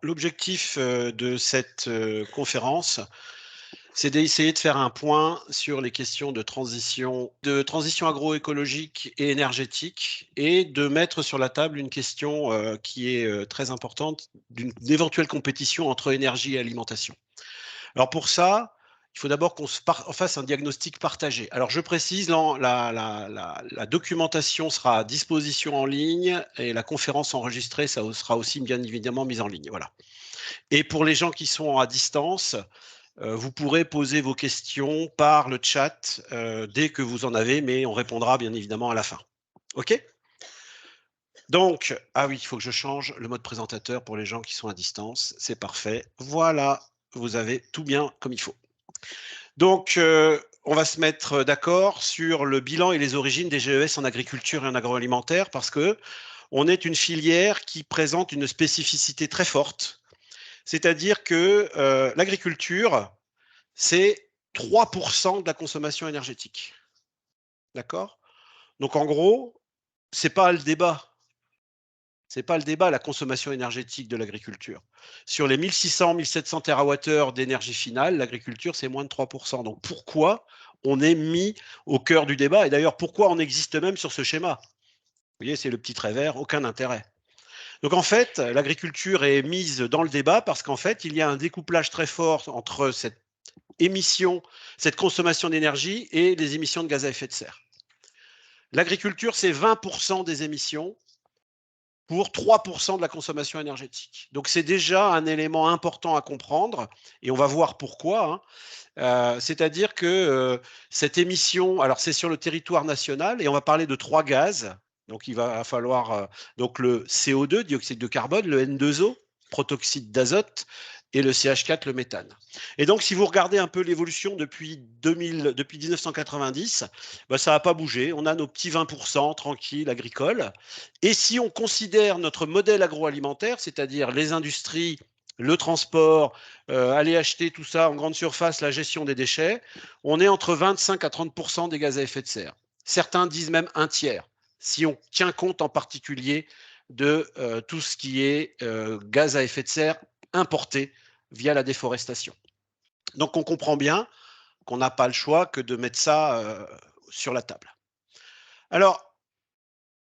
L'objectif de cette conférence, c'est d'essayer de faire un point sur les questions de transition agroécologique et énergétique et de mettre sur la table une question qui est très importante, d'une éventuelle compétition entre énergie et alimentation. Alors pour ça, il faut d'abord qu'on fasse un diagnostic partagé. Alors je précise, la documentation sera à disposition en ligne et la conférence enregistrée, ça sera aussi bien évidemment mise en ligne. Voilà. Et pour les gens qui sont à distance, vous pourrez poser vos questions par le chat dès que vous en avez, mais on répondra bien évidemment à la fin. OK? Donc, ah oui, il faut que je change le mode présentateur pour les gens qui sont à distance. C'est parfait. Voilà, vous avez tout bien comme il faut. Donc, on va se mettre d'accord sur le bilan et les origines des GES en agriculture et en agroalimentaire parce que on est une filière qui présente une spécificité très forte. C'est-à-dire que l'agriculture, c'est 3% de la consommation énergétique. D'accord? Donc en gros, c'est pas le débat. C'est pas le débat, la consommation énergétique de l'agriculture. Sur les 1600-1700 TWh d'énergie finale, l'agriculture, c'est moins de 3%. Donc pourquoi on est mis au cœur du débat? Et d'ailleurs, pourquoi on existe même sur ce schéma? Vous voyez, c'est le petit trait vert, aucun intérêt. Donc en fait, l'agriculture est mise dans le débat parce qu'en fait, il y a un découplage très fort entre cette émission, cette consommation d'énergie et les émissions de gaz à effet de serre. L'agriculture, c'est 20% des émissions pour 3% de la consommation énergétique. Donc c'est déjà un élément important à comprendre et on va voir pourquoi. C'est-à-dire que cette émission, alors c'est sur le territoire national et on va parler de 3 gaz. Donc il va falloir donc le CO2, dioxyde de carbone, le N2O, protoxyde d'azote, et le CH4, le méthane. Et donc, si vous regardez un peu l'évolution depuis 1990, bah, ça n'a pas bougé. On a nos petits 20% tranquilles agricoles. Et si on considère notre modèle agroalimentaire, c'est-à-dire les industries, le transport, aller acheter tout ça en grande surface, la gestion des déchets, on est entre 25 à 30% des gaz à effet de serre. Certains disent même un tiers, si on tient compte en particulier de tout ce qui est gaz à effet de serre importé via la déforestation. Donc on comprend bien qu'on n'a pas le choix que de mettre ça sur la table. Alors,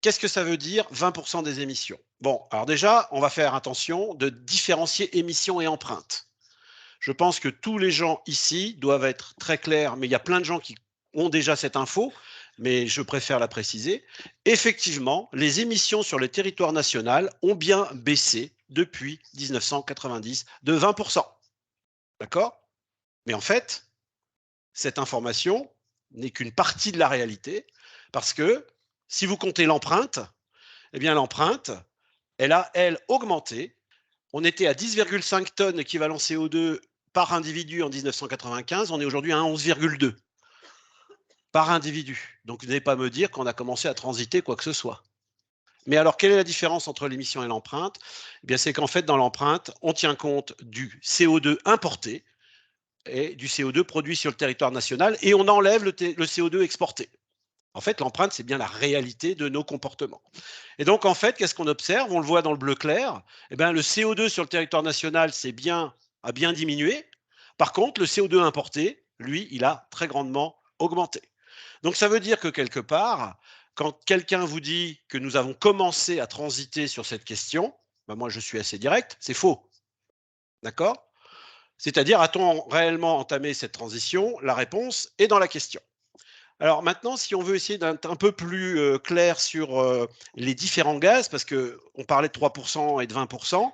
qu'est-ce que ça veut dire 20% des émissions? Bon, alors déjà, on va faire attention de différencier émissions et empreintes. Je pense que tous les gens ici doivent être très clairs, mais il y a plein de gens qui ont déjà cette info, mais je préfère la préciser. Effectivement, les émissions sur le territoire national ont bien baissé depuis 1990 de 20%. D'accord? Mais en fait, cette information n'est qu'une partie de la réalité, parce que si vous comptez l'empreinte, eh bien l'empreinte, elle a, elle, augmenté. On était à 10,5 tonnes équivalent CO2 par individu en 1995, on est aujourd'hui à 11,2 par individu. Donc vous n'allez pas me dire qu'on a commencé à transiter quoi que ce soit. Mais alors, quelle est la différence entre l'émission et l'empreinte? Eh bien, c'est qu'en fait, dans l'empreinte, on tient compte du CO2 importé et du CO2 produit sur le territoire national et on enlève le CO2 exporté. En fait, l'empreinte, c'est bien la réalité de nos comportements. Et donc, en fait, qu'est-ce qu'on observe? On le voit dans le bleu clair. Eh bien, le CO2 sur le territoire national, a bien diminué. Par contre, le CO2 importé, lui, il a très grandement augmenté. Donc, ça veut dire que quelque part, quand quelqu'un vous dit que nous avons commencé à transiter sur cette question, ben moi, je suis assez direct, c'est faux. D'accord? C'est-à-dire, a-t-on réellement entamé cette transition? La réponse est dans la question. Alors maintenant, si on veut essayer d'être un peu plus clair sur les différents gaz, parce qu'on parlait de 3% et de 20%,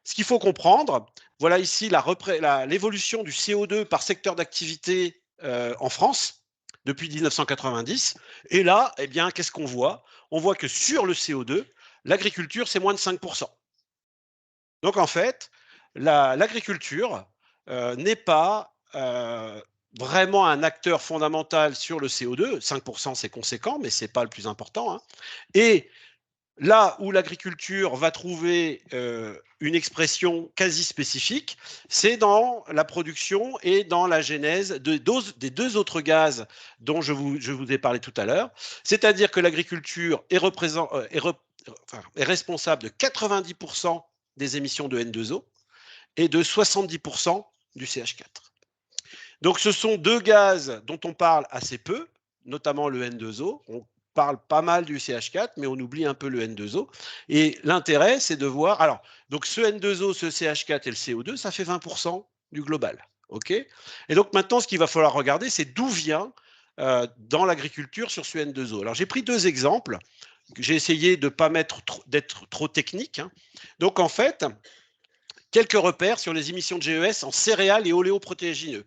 ce qu'il faut comprendre, voilà ici l'évolution du CO2 par secteur d'activité en France depuis 1990. Et là, eh bien, qu'est-ce qu'on voit? On voit que sur le CO2, l'agriculture, c'est moins de 5%. Donc en fait, l'agriculture n'est pas vraiment un acteur fondamental sur le CO2. 5%, c'est conséquent, mais ce n'est pas le plus important. Hein. Et là où l'agriculture va trouver une expression quasi spécifique, c'est dans la production et dans la genèse des deux autres gaz dont je vous ai parlé tout à l'heure. C'est-à-dire que l'agriculture est responsable de 90% des émissions de N2O et de 70% du CH4. Donc ce sont deux gaz dont on parle assez peu, notamment le N2O. On parle pas mal du CH4, mais on oublie un peu le N2O. Et l'intérêt, c'est de voir... Alors, donc ce N2O, ce CH4 et le CO2, ça fait 20% du global. OK ? Et donc maintenant, ce qu'il va falloir regarder, c'est d'où vient dans l'agriculture sur ce N2O. Alors j'ai pris deux exemples. J'ai essayé de ne pas d'être trop technique. Hein. Donc en fait, quelques repères sur les émissions de GES en céréales et oléoprotéagineux.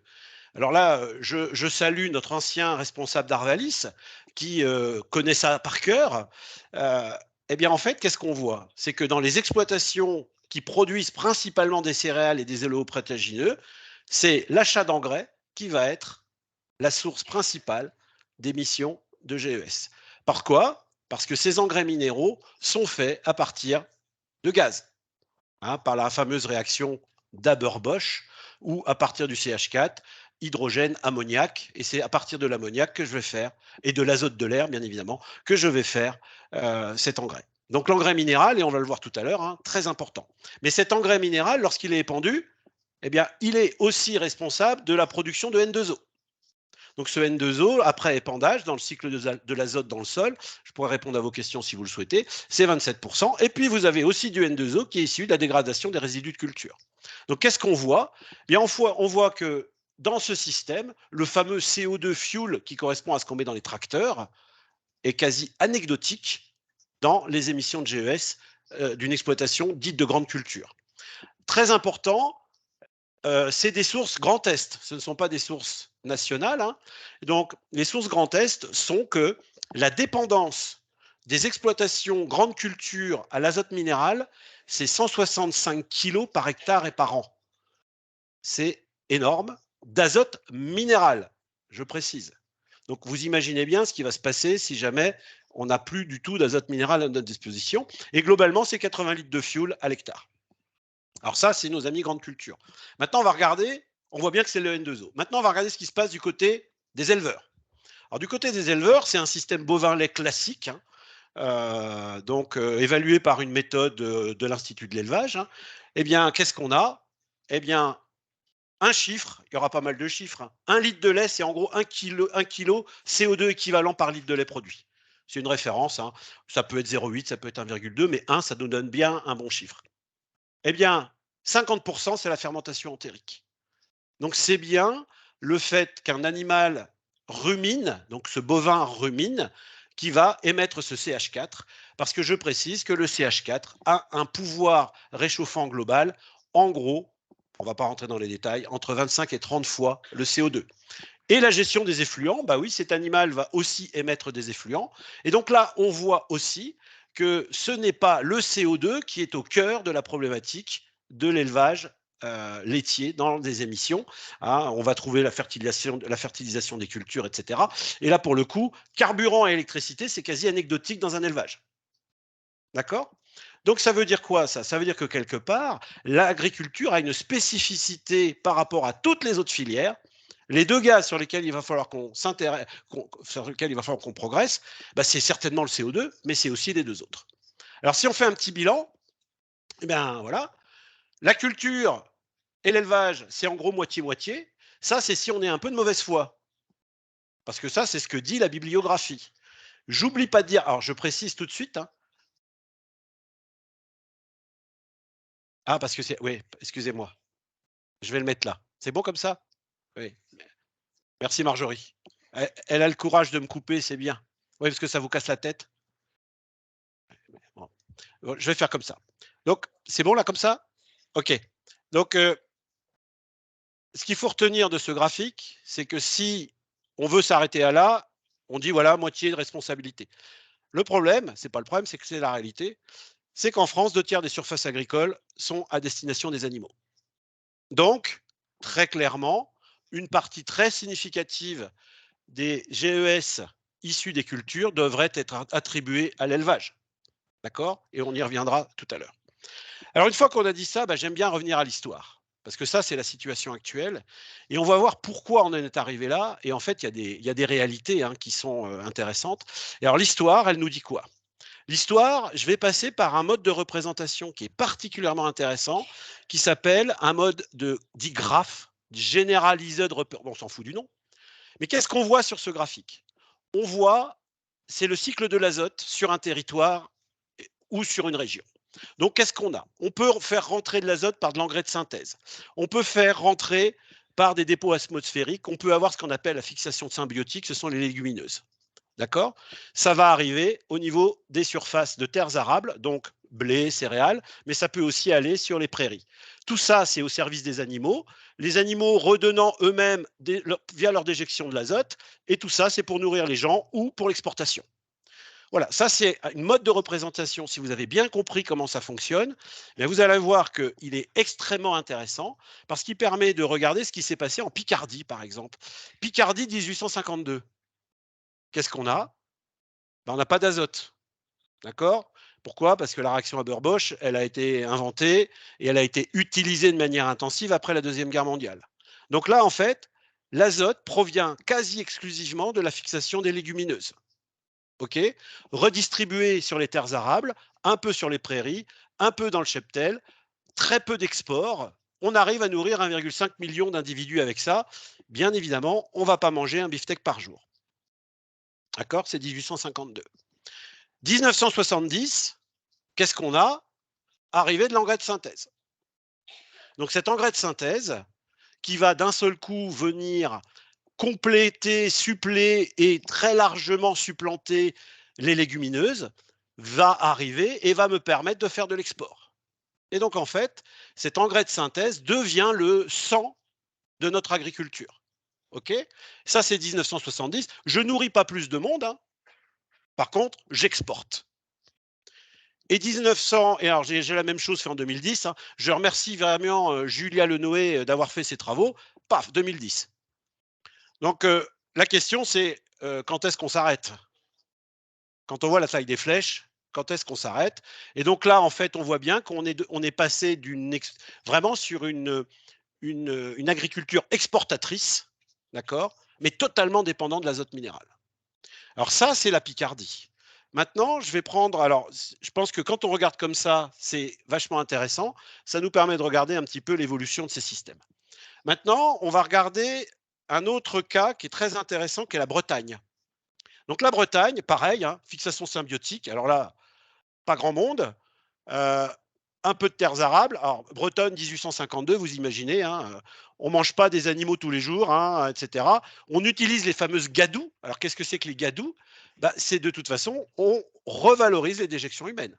Alors là, je salue notre ancien responsable d'Arvalis qui connaît ça par cœur. Eh bien, en fait, qu'est-ce qu'on voit? C'est que dans les exploitations qui produisent principalement des céréales et des oléoprotéagineux, c'est l'achat d'engrais qui va être la source principale d'émissions de GES. Par quoi? Parce que ces engrais minéraux sont faits à partir de gaz, hein, par la fameuse réaction d'Haber-Bosch, ou à partir du CH4, hydrogène, ammoniac, et c'est à partir de l'ammoniac que je vais faire, et de l'azote de l'air, bien évidemment, que je vais faire cet engrais. Donc l'engrais minéral, et on va le voir tout à l'heure, hein, très important. Mais cet engrais minéral, lorsqu'il est épandu, eh bien, il est aussi responsable de la production de N2O. Donc ce N2O, après épandage, dans le cycle de l'azote dans le sol, je pourrais répondre à vos questions si vous le souhaitez, c'est 27%. Et puis vous avez aussi du N2O qui est issu de la dégradation des résidus de culture. Donc qu'est-ce qu'on voit? Bien, on voit que dans ce système, le fameux CO2 fuel qui correspond à ce qu'on met dans les tracteurs est quasi anecdotique dans les émissions de GES d'une exploitation dite de grande culture. Très important, c'est des sources Grand Est, ce ne sont pas des sources nationales. Hein. Donc, les sources Grand Est sont que la dépendance des exploitations grande culture à l'azote minéral, c'est 165 kg par hectare et par an. C'est énorme, d'azote minéral, je précise. Donc, vous imaginez bien ce qui va se passer si jamais on n'a plus du tout d'azote minéral à notre disposition. Et globalement, c'est 80 litres de fuel à l'hectare. Alors ça, c'est nos amis grande culture. Maintenant, on va regarder, on voit bien que c'est le N2O. Maintenant, on va regarder ce qui se passe du côté des éleveurs. Alors du côté des éleveurs, c'est un système bovin-lait classique, hein, évalué par une méthode de l'Institut de l'élevage. Hein. Eh bien, qu'est-ce qu'on a? Eh bien, un chiffre, il y aura pas mal de chiffres. Hein. 1 litre de lait, c'est en gros 1 kg CO2 équivalent par litre de lait produit. C'est une référence, hein. Ça peut être 0,8, ça peut être 1,2, mais 1, ça nous donne bien un bon chiffre. Eh bien, 50%, c'est la fermentation entérique. Donc, c'est bien le fait qu'un animal rumine, donc ce bovin rumine, qui va émettre ce CH4, parce que je précise que le CH4 a un pouvoir réchauffant global, en gros, on ne va pas rentrer dans les détails, entre 25 et 30 fois le CO2. Et la gestion des effluents, bah oui, cet animal va aussi émettre des effluents. Et donc là, on voit aussi que ce n'est pas le CO2 qui est au cœur de la problématique de l'élevage laitier dans des émissions. Hein, on va trouver la fertilisation des cultures, etc. Et là, pour le coup, carburant et électricité, c'est quasi anecdotique dans un élevage. D'accord? Donc ça veut dire quoi ça? Ça veut dire que quelque part, l'agriculture a une spécificité par rapport à toutes les autres filières. Les deux gaz sur lesquels il va falloir qu'on s'intéresse, sur lesquels il va falloir qu'on progresse, bah, c'est certainement le CO2, mais c'est aussi les deux autres. Alors si on fait un petit bilan, eh bien voilà, la culture et l'élevage, c'est en gros moitié-moitié. Ça, c'est si on est un peu de mauvaise foi. Parce que ça, c'est ce que dit la bibliographie. J'oublie pas de dire, alors je précise tout de suite, hein. Ah, parce que c'est, oui, excusez-moi, je vais le mettre là. C'est bon comme ça? Oui. Merci Marjorie. Elle a le courage de me couper, c'est bien. Oui, parce que ça vous casse la tête. Bon. Je vais faire comme ça. Donc, c'est bon là comme ça? OK. Donc, ce qu'il faut retenir de ce graphique, c'est que si on veut s'arrêter à là, on dit voilà, moitié de responsabilité. Le problème, c'est pas le problème, c'est que c'est la réalité, c'est qu'en France, 2 tiers des surfaces agricoles sont à destination des animaux. Donc, très clairement, une partie très significative des GES issus des cultures devraient être attribués à l'élevage. D'accord? Et on y reviendra tout à l'heure. Alors, une fois qu'on a dit ça, j'aime bien revenir à l'histoire. Parce que ça, c'est la situation actuelle. Et on va voir pourquoi on en est arrivé là. Et en fait, il y a des réalités qui sont intéressantes. Et alors, l'histoire, elle nous dit quoi? L'histoire, je vais passer par un mode de représentation qui est particulièrement intéressant, qui s'appelle un mode dit graphe, Generalized Representation. Bon, on s'en fout du nom. Mais qu'est-ce qu'on voit sur ce graphique? On voit, c'est le cycle de l'azote sur un territoire ou sur une région. Donc, qu'est-ce qu'on a? On peut faire rentrer de l'azote par de l'engrais de synthèse. On peut faire rentrer par des dépôts atmosphériques. On peut avoir ce qu'on appelle la fixation symbiotique, ce sont les légumineuses. D'accord? Ça va arriver au niveau des surfaces de terres arables, donc blé, céréales, mais ça peut aussi aller sur les prairies. Tout ça, c'est au service des animaux. Les animaux redonnant eux-mêmes via leur déjection de l'azote, et tout ça, c'est pour nourrir les gens ou pour l'exportation. Voilà, ça c'est une mode de représentation. Si vous avez bien compris comment ça fonctionne, bien vous allez voir qu'il est extrêmement intéressant parce qu'il permet de regarder ce qui s'est passé en Picardie, par exemple. Picardie 1852. Qu'est-ce qu'on a? Ben, on n'a pas d'azote. D'accord? Pourquoi? Parce que la réaction Haber-Bosch, elle a été inventée et elle a été utilisée de manière intensive après la Deuxième Guerre mondiale. Donc là, en fait, l'azote provient quasi exclusivement de la fixation des légumineuses. OK? Redistribué sur les terres arables, un peu sur les prairies, un peu dans le cheptel, très peu d'export. On arrive à nourrir 1,5 million d'individus avec ça. Bien évidemment, on ne va pas manger un beefsteak par jour. D'accord? C'est 1852. 1970, qu'est-ce qu'on a? Arrivée de l'engrais de synthèse. Donc cet engrais de synthèse qui va d'un seul coup venir compléter, suppléer et très largement supplanter les légumineuses, va arriver et va me permettre de faire de l'export. Et donc en fait, cet engrais de synthèse devient le sang de notre agriculture. OK? Ça, c'est 1970. Je nourris pas plus de monde, hein. Par contre, j'exporte. Et 1900, et alors j'ai la même chose fait en 2010, hein. Je remercie vraiment Julia Lenoé d'avoir fait ces travaux. Paf, 2010. Donc la question c'est quand est-ce qu'on s'arrête? Quand on voit la taille des flèches, quand est-ce qu'on s'arrête? Et donc là, en fait, on voit bien qu'on est passé vraiment sur une agriculture exportatrice, d'accord, mais totalement dépendant de l'azote minéral. Alors ça, c'est la Picardie. Maintenant, je vais prendre, alors je pense que quand on regarde comme ça, c'est vachement intéressant. Ça nous permet de regarder un petit peu l'évolution de ces systèmes. Maintenant, on va regarder un autre cas qui est très intéressant, qui est la Bretagne. Donc la Bretagne, pareil, hein, fixation symbiotique. Alors là, pas grand monde. Un peu de terres arables. Alors, Bretonne 1852, vous imaginez, hein, on ne mange pas des animaux tous les jours, hein, etc. On utilise les fameuses gadous. Alors, qu'est-ce que c'est que les gadous? Bah, c'est de toute façon, on revalorise les déjections humaines,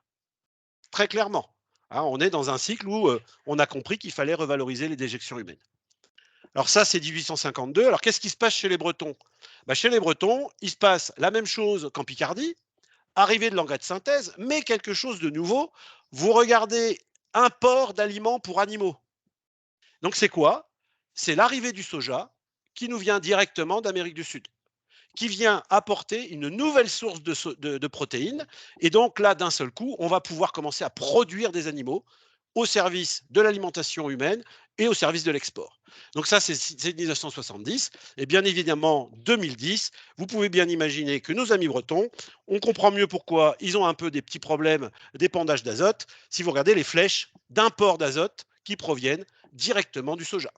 très clairement. Hein, on est dans un cycle où on a compris qu'il fallait revaloriser les déjections humaines. Alors ça, c'est 1852. Alors, qu'est-ce qui se passe chez les Bretons? Bah, chez les Bretons, il se passe la même chose qu'en Picardie, arrivée de l'engrais de synthèse, mais quelque chose de nouveau. Vous regardez import d'aliments pour animaux. Donc c'est quoi? C'est l'arrivée du soja qui nous vient directement d'Amérique du Sud, qui vient apporter une nouvelle source de protéines. Et donc là, d'un seul coup, on va pouvoir commencer à produire des animaux au service de l'alimentation humaine et au service de l'export. Donc ça, c'est 1970. Et bien évidemment, 2010, vous pouvez bien imaginer que nos amis bretons, on comprend mieux pourquoi ils ont un peu des petits problèmes d'épandage d'azote si vous regardez les flèches d'import d'azote qui proviennent directement du soja.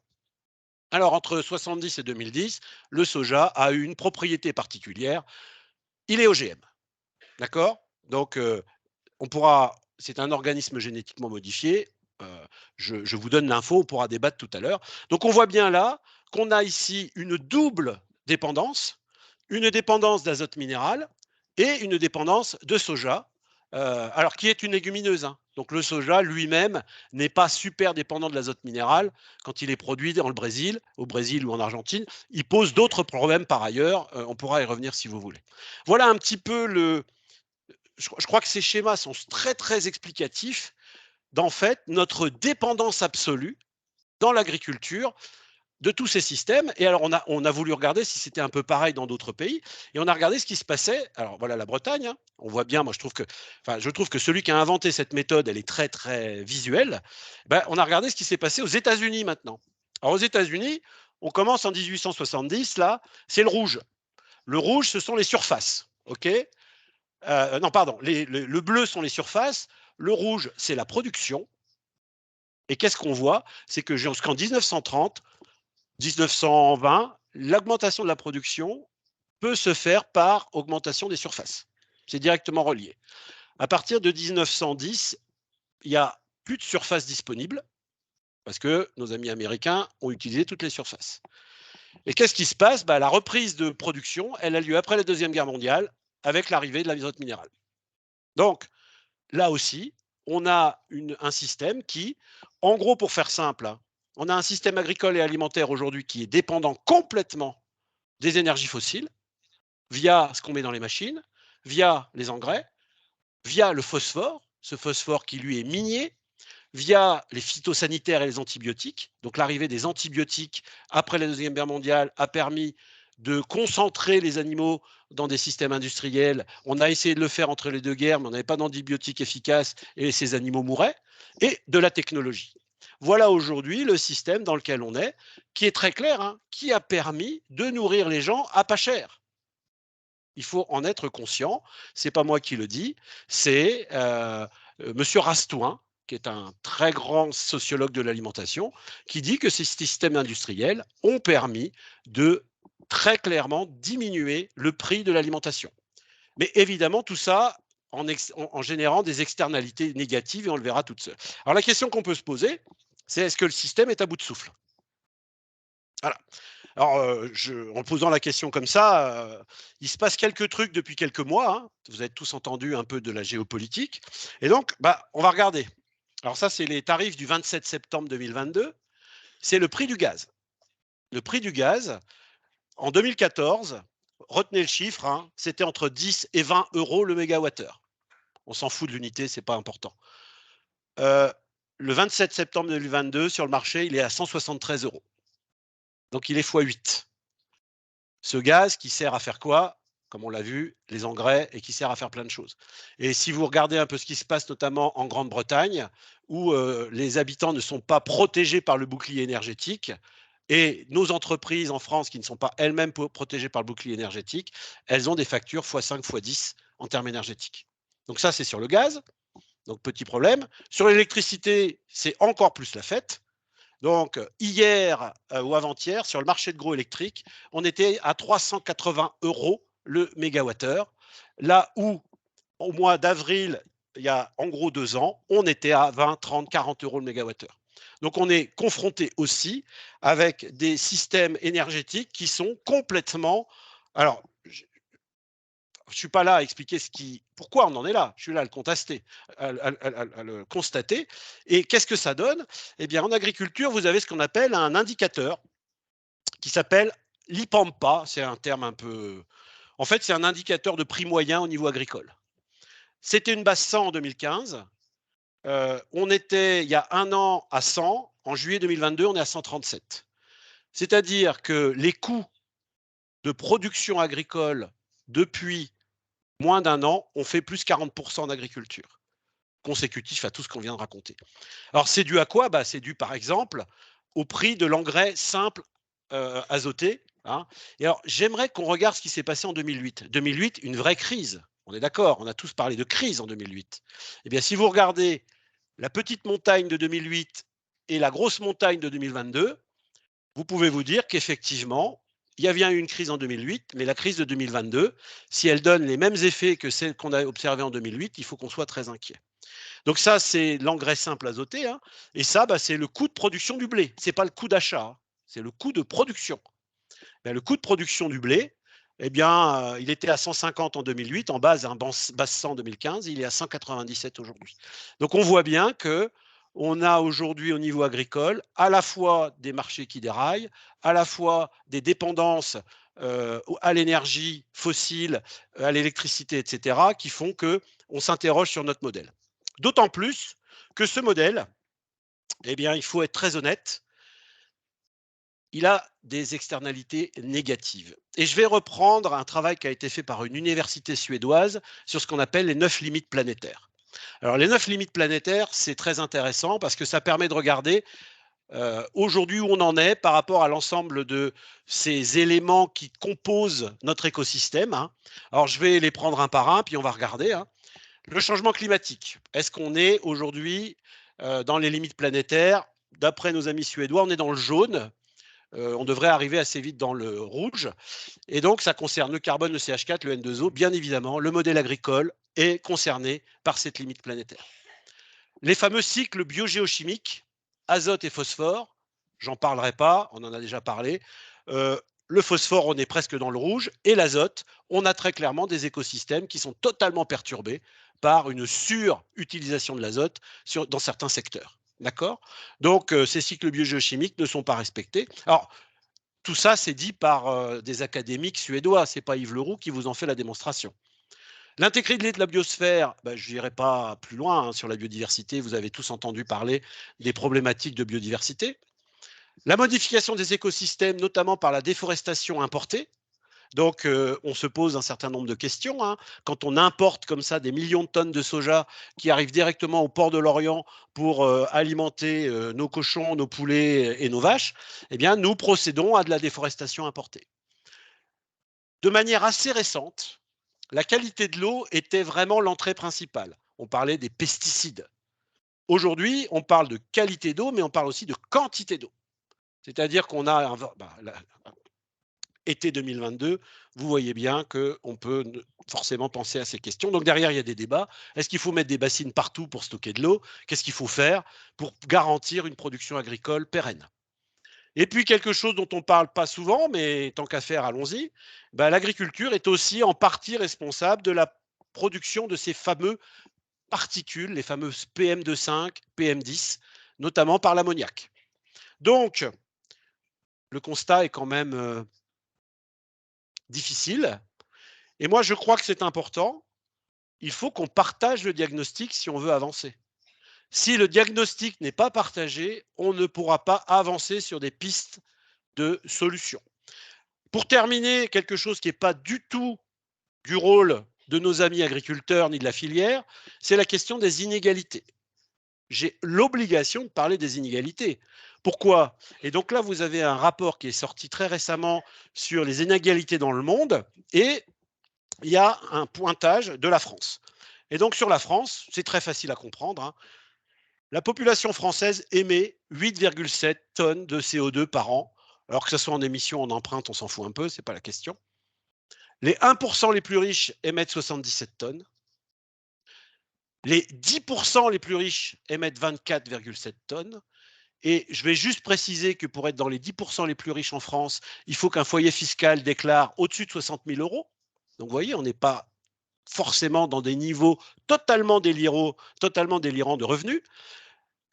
Alors, entre 70 et 2010, le soja a eu une propriété particulière. Il est OGM. D'accord? Donc, on pourra. C'est un organisme génétiquement modifié. Je vous donne l'info, on pourra débattre tout à l'heure. Donc, on voit bien là qu'on a ici une double dépendance, une dépendance d'azote minéral et une dépendance de soja, alors qui est une légumineuse. Hein. Donc le soja lui-même n'est pas super dépendant de l'azote minéral quand il est produit dans le Brésil, au Brésil ou en Argentine. Il pose d'autres problèmes par ailleurs. On pourra y revenir si vous voulez. Voilà un petit peu le. Je crois que ces schémas sont très très explicatifs d'en fait notre dépendance absolue dans l'agriculture de tous ces systèmes. Et alors, on a voulu regarder si c'était un peu pareil dans d'autres pays. Et on a regardé ce qui se passait. Alors, voilà la Bretagne. Hein. On voit bien, moi, je trouve que celui qui a inventé cette méthode, elle est très, très visuelle. Ben, on a regardé ce qui s'est passé aux États-Unis maintenant. Alors, aux États-Unis, on commence en 1870, là, c'est le rouge. Le rouge, ce sont les surfaces. OK? Non, pardon, le bleu sont les surfaces, le rouge, c'est la production. Et qu'est-ce qu'on voit? C'est que jusqu'en 1930, 1920, l'augmentation de la production peut se faire par augmentation des surfaces. C'est directement relié. À partir de 1910, il n'y a plus de surface disponible parce que nos amis américains ont utilisé toutes les surfaces. Et qu'est-ce qui se passe? La reprise de production, elle a lieu après la Deuxième Guerre mondiale avec l'arrivée de l'azote minéral. Donc, là aussi, on a un système qui, en gros, pour faire simple, hein, on a un système agricole et alimentaire aujourd'hui qui est dépendant complètement des énergies fossiles via ce qu'on met dans les machines, via les engrais, via le phosphore, ce phosphore qui lui est minier, via les phytosanitaires et les antibiotiques. Donc l'arrivée des antibiotiques après la Deuxième Guerre mondiale a permis de concentrer les animaux dans des systèmes industriels. On a essayé de le faire entre les deux guerres, mais on n'avait pas d'antibiotiques efficaces et ces animaux mouraient. Et de la technologie. Voilà aujourd'hui le système dans lequel on est, qui est très clair, hein, qui a permis de nourrir les gens à pas cher. Il faut en être conscient. C'est pas moi qui le dis, c'est Monsieur Rastouin, qui est un très grand sociologue de l'alimentation, qui dit que ces systèmes industriels ont permis de très clairement diminuer le prix de l'alimentation. Mais évidemment, tout ça en générant des externalités négatives, et on le verra toute seule. Alors la question qu'on peut se poser, c'est est-ce que le système est à bout de souffle? Voilà. Alors, en posant la question comme ça, il se passe quelques trucs depuis quelques mois. Hein. Vous avez tous entendu un peu de la géopolitique. Et donc, on va regarder. Alors ça, c'est les tarifs du 27 septembre 2022. C'est le prix du gaz. Le prix du gaz, en 2014, retenez le chiffre, hein, c'était entre 10 et 20 euros le mégawattheure. On s'en fout de l'unité, c'est pas important. Le 27 septembre 2022, sur le marché, il est à 173 euros. Donc, il est x8. Ce gaz qui sert à faire quoi? Comme on l'a vu, les engrais, et qui sert à faire plein de choses. Et si vous regardez un peu ce qui se passe notamment en Grande-Bretagne, où les habitants ne sont pas protégés par le bouclier énergétique, et nos entreprises en France qui ne sont pas elles-mêmes protégées par le bouclier énergétique, elles ont des factures x5, x10 en termes énergétiques. Donc ça, c'est sur le gaz. Donc petit problème. Sur l'électricité, c'est encore plus la fête. Donc, hier ou avant-hier, sur le marché de gros électrique, on était à 380 euros le mégawattheure, là où au mois d'avril, il y a en gros 2 ans, on était à 20, 30, 40 euros le mégawattheure. Donc, on est confronté aussi avec des systèmes énergétiques qui sont complètement. Alors, je ne suis pas là à expliquer pourquoi on en est là. Je suis là à le contester, à le constater. Et qu'est-ce que ça donne? Eh bien, en agriculture, vous avez ce qu'on appelle un indicateur qui s'appelle l'IPAMPA. C'est un terme un peu. En fait, c'est un indicateur de prix moyen au niveau agricole. C'était une base 100 en 2015. On était, il y a un an, à 100. En juillet 2022, on est à 137. C'est-à-dire que les coûts de production agricole depuis moins d'un an, on fait plus 40% d'agriculture, consécutif à tout ce qu'on vient de raconter. Alors, c'est dû à quoi? C'est dû, par exemple, au prix de l'engrais simple azoté. Hein. Et alors, j'aimerais qu'on regarde ce qui s'est passé en 2008. 2008, une vraie crise. On est d'accord, on a tous parlé de crise en 2008. Eh bien, si vous regardez la petite montagne de 2008 et la grosse montagne de 2022, vous pouvez vous dire qu'effectivement, il y a bien eu une crise en 2008, mais la crise de 2022, si elle donne les mêmes effets que celle qu'on a observée en 2008, il faut qu'on soit très inquiet. Donc ça, c'est l'engrais simple azoté. Hein, et ça, c'est le coût de production du blé. Ce n'est pas le coût d'achat, hein, c'est le coût de production. Le coût de production du blé, eh bien, il était à 150 en 2008, en base 100 en 2015, il est à 197 aujourd'hui. Donc on voit bien que on a aujourd'hui au niveau agricole à la fois des marchés qui déraillent, à la fois des dépendances à l'énergie fossile, à l'électricité, etc., qui font qu'on s'interroge sur notre modèle. D'autant plus que ce modèle, eh bien, il faut être très honnête, il a des externalités négatives. Et je vais reprendre un travail qui a été fait par une université suédoise sur ce qu'on appelle les 9 limites planétaires. Alors, les 9 limites planétaires, c'est très intéressant parce que ça permet de regarder aujourd'hui où on en est par rapport à l'ensemble de ces éléments qui composent notre écosystème, hein. Alors, je vais les prendre un par un, puis on va regarder, hein. Le changement climatique. Est-ce qu'on est aujourd'hui dans les limites planétaires? D'après nos amis suédois, on est dans le jaune. On devrait arriver assez vite dans le rouge. Et donc, ça concerne le carbone, le CH4, le N2O. Bien évidemment, le modèle agricole est concerné par cette limite planétaire. Les fameux cycles biogéochimiques, azote et phosphore, j'en parlerai pas, on en a déjà parlé. Le phosphore, on est presque dans le rouge, et l'azote, on a très clairement des écosystèmes qui sont totalement perturbés par une surutilisation de l'azote dans certains secteurs. D'accord? Donc, ces cycles biogéochimiques ne sont pas respectés. Alors, tout ça, c'est dit par des académiques suédois, ce n'est pas Yves Leroux qui vous en fait la démonstration. L'intégrité de la biosphère, je n'irai pas plus loin, hein, sur la biodiversité, vous avez tous entendu parler des problématiques de biodiversité. La modification des écosystèmes, notamment par la déforestation importée. Donc, on se pose un certain nombre de questions, hein. Quand on importe comme ça des millions de tonnes de soja qui arrivent directement au port de l'Orient pour alimenter nos cochons, nos poulets et nos vaches, eh bien, nous procédons à de la déforestation importée. De manière assez récente, la qualité de l'eau était vraiment l'entrée principale. On parlait des pesticides. Aujourd'hui, on parle de qualité d'eau, mais on parle aussi de quantité d'eau. C'est-à-dire qu'on a été 2022, vous voyez bien qu'on peut forcément penser à ces questions. Donc derrière, il y a des débats. Est-ce qu'il faut mettre des bassines partout pour stocker de l'eau? Qu'est-ce qu'il faut faire pour garantir une production agricole pérenne? Et puis quelque chose dont on ne parle pas souvent, mais tant qu'à faire, allons-y. L'agriculture est aussi en partie responsable de la production de ces fameux particules, les fameuses PM2,5, PM10, notamment par l'ammoniac. Donc, le constat est quand même difficile. Et moi, je crois que c'est important. Il faut qu'on partage le diagnostic si on veut avancer. Si le diagnostic n'est pas partagé, on ne pourra pas avancer sur des pistes de solutions. Pour terminer, quelque chose qui n'est pas du tout du rôle de nos amis agriculteurs ni de la filière, c'est la question des inégalités. J'ai l'obligation de parler des inégalités. Pourquoi? Et donc là, vous avez un rapport qui est sorti très récemment sur les inégalités dans le monde et il y a un pointage de la France. Et donc sur la France, c'est très facile à comprendre, hein. La population française émet 8,7 tonnes de CO2 par an. Alors que ce soit en émissions, en empreinte, on s'en fout un peu, ce n'est pas la question. Les 1% les plus riches émettent 77 tonnes. Les 10% les plus riches émettent 24,7 tonnes. Et je vais juste préciser que pour être dans les 10% les plus riches en France, il faut qu'un foyer fiscal déclare au-dessus de 60 000 euros. Donc vous voyez, on n'est pas forcément dans des niveaux totalement délirants de revenus.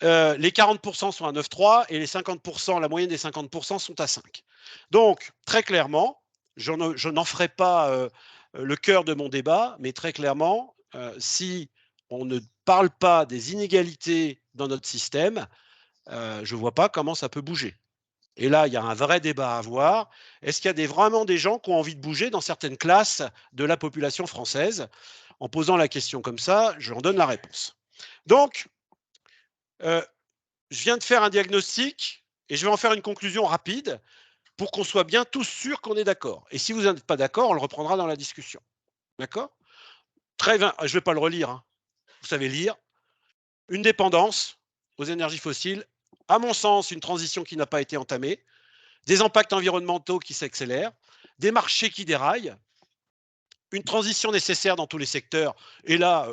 Les 40% sont à 9,3 et les 50%, la moyenne des 50% sont à 5. Donc, très clairement, je n'en ferai pas le cœur de mon débat, mais très clairement, si on ne parle pas des inégalités dans notre système, je ne vois pas comment ça peut bouger. Et là, il y a un vrai débat à avoir. Est-ce qu'il y a vraiment des gens qui ont envie de bouger dans certaines classes de la population française? En posant la question comme ça, j'en donne la réponse. Donc, je viens de faire un diagnostic et je vais en faire une conclusion rapide pour qu'on soit bien tous sûrs qu'on est d'accord. Et si vous n'êtes pas d'accord, on le reprendra dans la discussion. D'accord? Très bien, je ne vais pas le relire, hein. Vous savez lire. Une dépendance aux énergies fossiles, à mon sens, une transition qui n'a pas été entamée, des impacts environnementaux qui s'accélèrent, des marchés qui déraillent, une transition nécessaire dans tous les secteurs. Et là,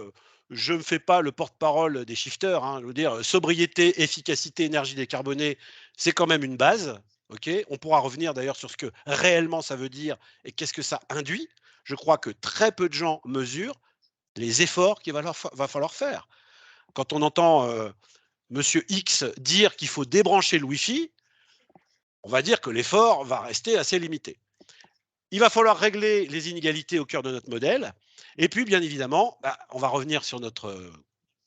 je ne me fais pas le porte-parole des shifters, hein. Je veux dire, sobriété, efficacité, énergie décarbonée, c'est quand même une base. Okay, on pourra revenir d'ailleurs sur ce que réellement ça veut dire et qu'est-ce que ça induit. Je crois que très peu de gens mesurent les efforts qu'il va falloir faire. Quand on entend Monsieur X dire qu'il faut débrancher le Wi-Fi, on va dire que l'effort va rester assez limité. Il va falloir régler les inégalités au cœur de notre modèle. Et puis, bien évidemment, on va revenir sur notre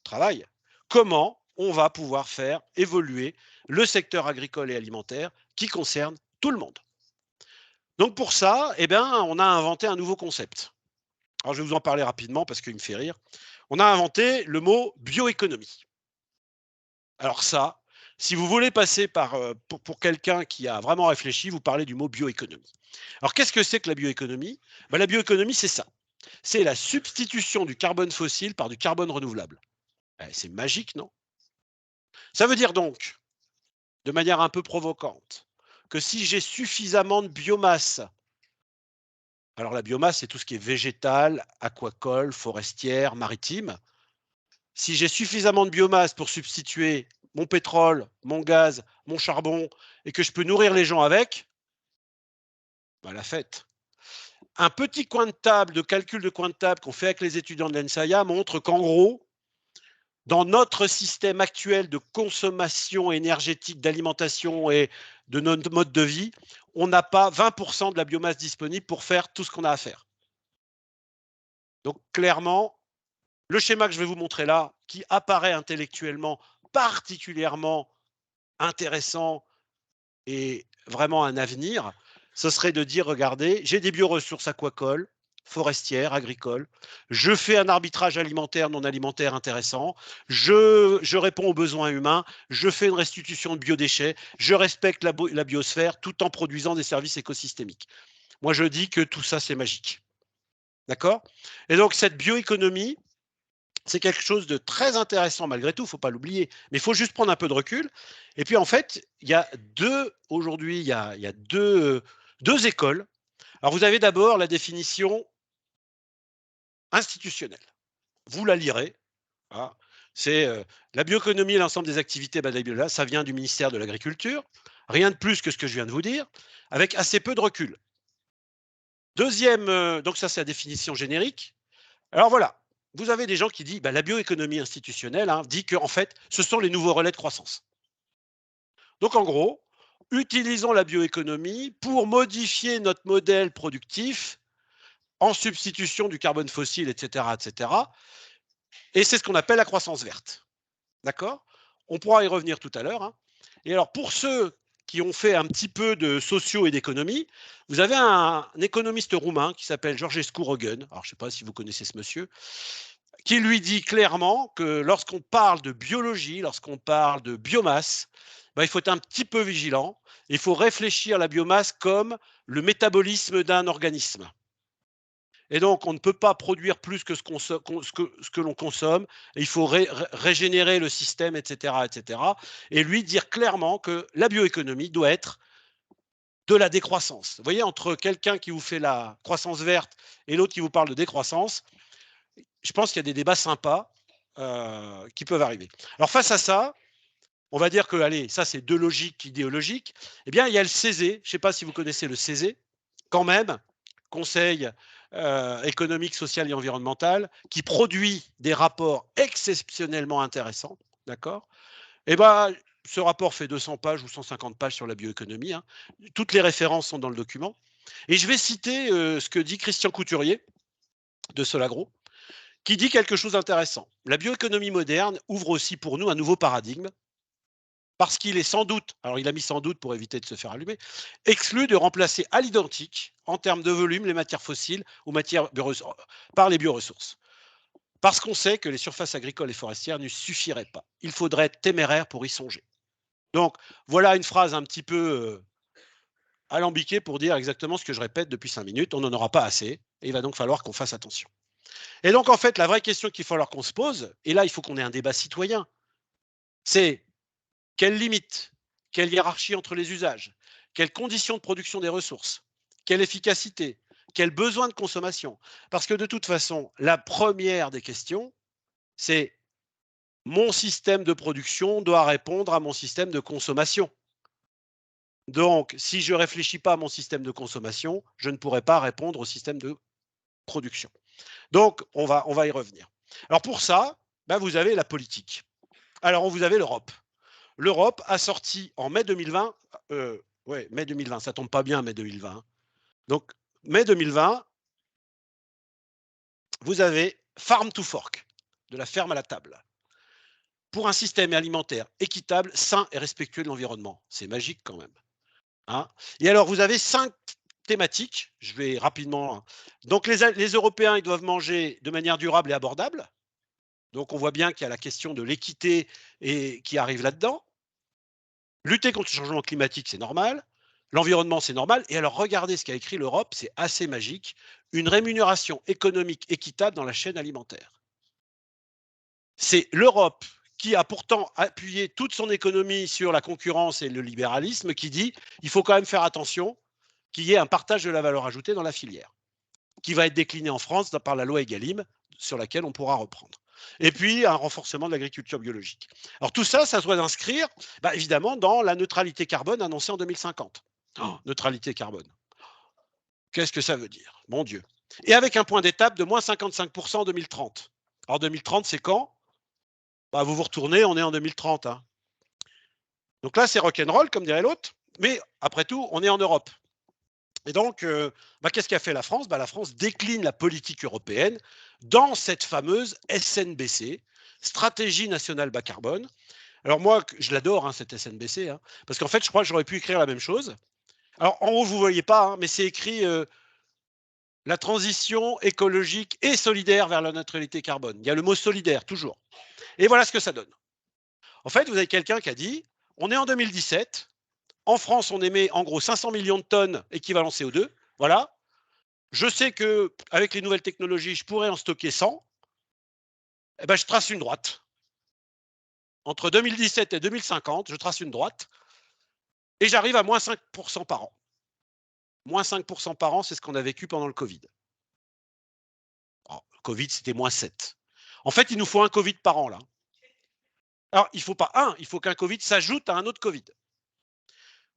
travail. Comment on va pouvoir faire évoluer le secteur agricole et alimentaire qui concerne tout le monde? Donc pour ça, on a inventé un nouveau concept. Alors je vais vous en parler rapidement parce qu'il me fait rire. On a inventé le mot bioéconomie. Alors ça, Si vous voulez passer pour quelqu'un qui a vraiment réfléchi, vous parlez du mot bioéconomie. Alors, qu'est-ce que c'est que la bioéconomie? La bioéconomie, c'est ça. C'est la substitution du carbone fossile par du carbone renouvelable. C'est magique, non? Ça veut dire donc, de manière un peu provocante, que si j'ai suffisamment de biomasse, alors la biomasse, c'est tout ce qui est végétal, aquacole, forestière, maritime. Si j'ai suffisamment de biomasse pour substituer mon pétrole, mon gaz, mon charbon, et que je peux nourrir les gens avec, la fête. Un petit coin de table, de calcul de coin de table qu'on fait avec les étudiants de l'ENSAIA montre qu'en gros, dans notre système actuel de consommation énergétique, d'alimentation et de notre mode de vie, on n'a pas 20% de la biomasse disponible pour faire tout ce qu'on a à faire. Donc clairement, le schéma que je vais vous montrer là, qui apparaît intellectuellement particulièrement intéressant et vraiment un avenir, ce serait de dire, regardez, j'ai des bioressources aquacoles, forestières, agricoles, je fais un arbitrage alimentaire, non alimentaire intéressant, je réponds aux besoins humains, je fais une restitution de biodéchets, je respecte la biosphère tout en produisant des services écosystémiques. Moi, je dis que tout ça, c'est magique. D'accord? Et donc, cette bioéconomie, c'est quelque chose de très intéressant malgré tout, il ne faut pas l'oublier. Mais il faut juste prendre un peu de recul. Et puis en fait, il y a aujourd'hui, il y a deux écoles. Alors vous avez d'abord la définition institutionnelle. Vous la lirez. Hein. C'est la bioéconomie et l'ensemble des activités, ça vient du ministère de l'Agriculture. Rien de plus que ce que je viens de vous dire, avec assez peu de recul. Deuxième, donc ça c'est la définition générique. Alors voilà, vous avez des gens qui disent la bioéconomie institutionnelle dit que en fait, ce sont les nouveaux relais de croissance. Donc en gros, utilisons la bioéconomie pour modifier notre modèle productif en substitution du carbone fossile, etc., etc. Et c'est ce qu'on appelle la croissance verte. D'accord? On pourra y revenir tout à l'heure. Et alors pour ceux qui ont fait un petit peu de socio et d'économie, vous avez un économiste roumain qui s'appelle Georgescu Roegen. Alors je ne sais pas si vous connaissez ce monsieur, qui lui dit clairement que lorsqu'on parle de biologie, lorsqu'on parle de biomasse, il faut être un petit peu vigilant. Il faut réfléchir à la biomasse comme le métabolisme d'un organisme. Et donc, on ne peut pas produire plus que ce que l'on consomme. Il faut régénérer le système, etc., etc. Et lui dire clairement que la bioéconomie doit être de la décroissance. Vous voyez, entre quelqu'un qui vous fait la croissance verte et l'autre qui vous parle de décroissance, je pense qu'il y a des débats sympas qui peuvent arriver. Alors face à ça, on va dire que, allez, ça c'est deux logiques idéologiques. Eh bien, il y a le CESE, je ne sais pas si vous connaissez le CESE, quand même, Conseil économique, social et environnemental, qui produit des rapports exceptionnellement intéressants, d'accord? Eh bien, ce rapport fait 200 pages ou 150 pages sur la bioéconomie. Toutes les références sont dans le document. Et je vais citer ce que dit Christian Couturier de Solagro, qui dit quelque chose d'intéressant. La bioéconomie moderne ouvre aussi pour nous un nouveau paradigme, parce qu'il est sans doute, alors il a mis sans doute pour éviter de se faire allumer, exclu de remplacer à l'identique, en termes de volume, les matières fossiles ou par les bioressources. Parce qu'on sait que les surfaces agricoles et forestières ne suffiraient pas. Il faudrait être téméraire pour y songer. Donc, voilà une phrase un petit peu alambiquée pour dire exactement ce que je répète depuis 5 minutes. On n'en aura pas assez et il va donc falloir qu'on fasse attention. Et donc, en fait, la vraie question qu'il va falloir qu'on se pose, et là, il faut qu'on ait un débat citoyen, c'est quelles limites, quelle hiérarchie entre les usages, quelles conditions de production des ressources, quelle efficacité, quels besoins de consommation. Parce que de toute façon, la première des questions, c'est mon système de production doit répondre à mon système de consommation. Donc, si je ne réfléchis pas à mon système de consommation, je ne pourrai pas répondre au système de production. Donc, on va y revenir. Alors pour ça, vous avez la politique. Alors, vous avez l'Europe. L'Europe a sorti en mai 2020, mai 2020, ça tombe pas bien, mai 2020. Donc, mai 2020, vous avez Farm to Fork, de la ferme à la table, pour un système alimentaire équitable, sain et respectueux de l'environnement. C'est magique quand même. Et alors, vous avez 5 thématiques, je vais rapidement. Donc, les Européens, ils doivent manger de manière durable et abordable. Donc, on voit bien qu'il y a la question de l'équité qui arrive là-dedans. Lutter contre le changement climatique, c'est normal. L'environnement, c'est normal. Et alors, regardez ce qu'a écrit l'Europe, c'est assez magique. Une rémunération économique équitable dans la chaîne alimentaire. C'est l'Europe qui a pourtant appuyé toute son économie sur la concurrence et le libéralisme qui dit il faut quand même faire attention qu'il y ait un partage de la valeur ajoutée dans la filière, qui va être décliné en France par la loi Egalim, sur laquelle on pourra reprendre. Et puis, un renforcement de l'agriculture biologique. Alors tout ça, ça doit s'inscrire, évidemment, dans la neutralité carbone annoncée en 2050. Oh, neutralité carbone. Qu'est-ce que ça veut dire? Mon Dieu. Et avec un point d'étape de moins 55% en 2030. Alors 2030, c'est quand? Vous vous retournez, on est en 2030. Hein. Donc là, c'est rock'n'roll, comme dirait l'autre. Mais après tout, on est en Europe. Et donc, qu'est-ce qu'a fait la France? La France décline la politique européenne dans cette fameuse SNBC, Stratégie nationale bas carbone. Alors moi, je l'adore, hein, cette SNBC, hein, parce qu'en fait, je crois que j'aurais pu écrire la même chose. Alors, en haut, vous ne voyez pas, hein, mais c'est écrit la transition écologique et solidaire vers la neutralité carbone. Il y a le mot solidaire, toujours. Et voilà ce que ça donne. En fait, vous avez quelqu'un qui a dit, on est en 2017, en France, on émet en gros 500 millions de tonnes équivalent CO2. Voilà. Je sais qu'avec les nouvelles technologies, je pourrais en stocker 100. Je trace une droite. Entre 2017 et 2050, je trace une droite. Et j'arrive à moins 5% par an. Moins 5% par an, c'est ce qu'on a vécu pendant le Covid. Alors, le Covid, c'était moins 7. En fait, il nous faut un Covid par an, là. Alors, il ne faut pas un, il faut qu'un Covid s'ajoute à un autre Covid.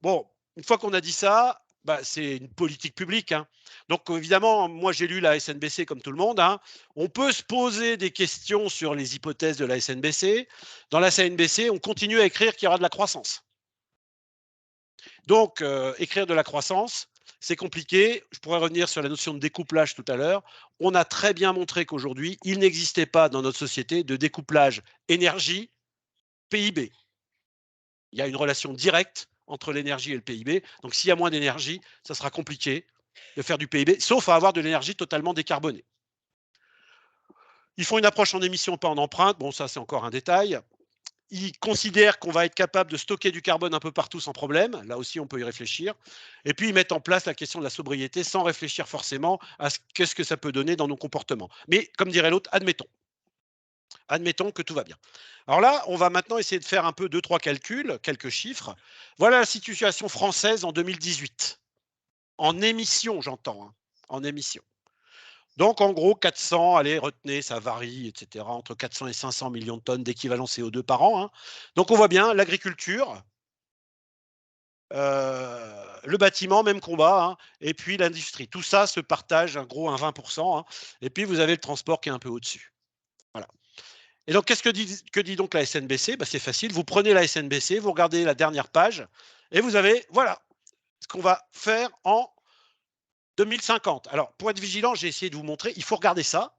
Bon, une fois qu'on a dit ça, c'est une politique publique. Hein. Donc, évidemment, moi, j'ai lu la SNBC comme tout le monde. Hein. On peut se poser des questions sur les hypothèses de la SNBC. Dans la SNBC, on continue à écrire qu'il y aura de la croissance. Donc, écrire de la croissance, c'est compliqué. Je pourrais revenir sur la notion de découplage tout à l'heure. On a très bien montré qu'aujourd'hui, il n'existait pas dans notre société de découplage énergie-PIB. Il y a une relation directe entre l'énergie et le PIB. Donc, s'il y a moins d'énergie, ça sera compliqué de faire du PIB, sauf à avoir de l'énergie totalement décarbonée. Ils font une approche en émission, pas en empreinte. Bon, ça, c'est encore un détail. Ils considèrent qu'on va être capable de stocker du carbone un peu partout sans problème. Là aussi, on peut y réfléchir. Et puis, ils mettent en place la question de la sobriété sans réfléchir forcément à ce que ça peut donner dans nos comportements. Mais, comme dirait l'autre, admettons. Admettons que tout va bien. Alors là, on va maintenant essayer de faire un peu 2-3 calculs, quelques chiffres. Voilà la situation française en 2018. En émission, j'entends. Hein, en émission. Donc, en gros, 400, allez, retenez, ça varie, etc., entre 400 et 500 millions de tonnes d'équivalent CO2 par an. Hein. Donc, on voit bien l'agriculture, le bâtiment, même combat, hein, et puis l'industrie. Tout ça se partage, en gros, un 20%. Hein, et puis, vous avez le transport qui est un peu au-dessus. Voilà. Et donc, qu'est-ce que dit donc la SNBC? C'est facile, vous prenez la SNBC, vous regardez la dernière page, et vous avez, voilà, ce qu'on va faire en 2050. Alors, pour être vigilant, j'ai essayé de vous montrer, il faut regarder ça.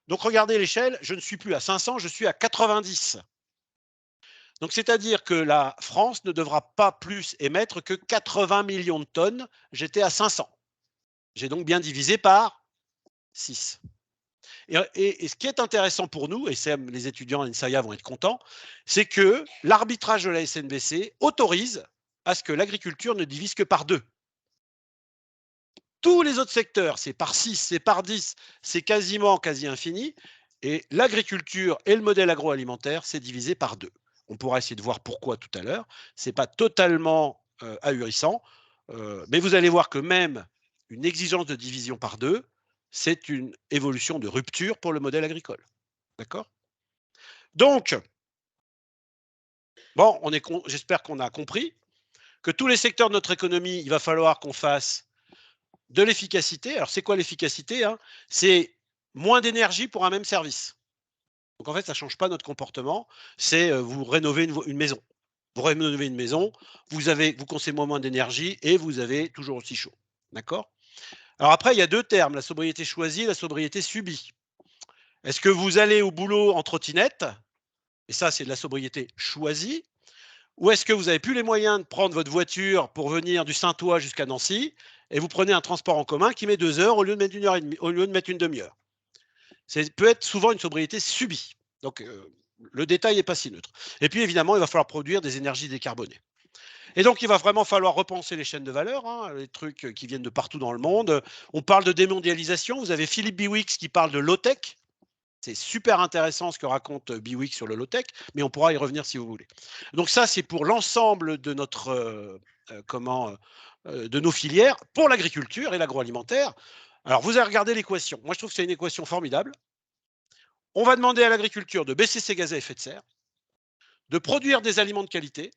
Donc, regardez l'échelle, je ne suis plus à 500, je suis à 90. Donc, c'est-à-dire que la France ne devra pas plus émettre que 80 millions de tonnes. J'étais à 500. J'ai donc bien divisé par 6. Et ce qui est intéressant pour nous, et les étudiants à l'INSAIA vont être contents, c'est que l'arbitrage de la SNBC autorise à ce que l'agriculture ne divise que par 2. Tous les autres secteurs, c'est par 6, c'est par 10, c'est quasi infini. Et l'agriculture et le modèle agroalimentaire, c'est divisé par 2. On pourra essayer de voir pourquoi tout à l'heure. Ce n'est pas totalement ahurissant, mais vous allez voir que même une exigence de division par 2, c'est une évolution de rupture pour le modèle agricole. D'accord? Donc, bon, j'espère qu'on a compris que tous les secteurs de notre économie, il va falloir qu'on fasse de l'efficacité. Alors, c'est quoi l'efficacité? Hein? C'est moins d'énergie pour un même service. Donc, en fait, ça ne change pas notre comportement. C'est vous rénovez une maison. Vous rénovez une maison, vous consommez moins d'énergie et vous avez toujours aussi chaud. D'accord? Alors après, il y a 2 termes, la sobriété choisie et la sobriété subie. Est-ce que vous allez au boulot en trottinette? Et ça, c'est de la sobriété choisie. Ou est-ce que vous n'avez plus les moyens de prendre votre voiture pour venir du Saint-Ouen jusqu'à Nancy et vous prenez un transport en commun qui met 2 heures au lieu de mettre 1 heure et demie, au lieu de mettre une demi-heure? Ça peut être souvent une sobriété subie. Donc, le détail n'est pas si neutre. Et puis évidemment, il va falloir produire des énergies décarbonées. Et donc, il va vraiment falloir repenser les chaînes de valeur, hein, les trucs qui viennent de partout dans le monde. On parle de démondialisation. Vous avez Philippe Biwix qui parle de low-tech. C'est super intéressant ce que raconte Biwix sur le low-tech, mais on pourra y revenir si vous voulez. Donc ça, c'est pour l'ensemble de notre de nos filières, pour l'agriculture et l'agroalimentaire. Alors, vous avez regardé l'équation. Moi, je trouve que c'est une équation formidable. On va demander à l'agriculture de baisser ses gaz à effet de serre, de produire des aliments de qualité.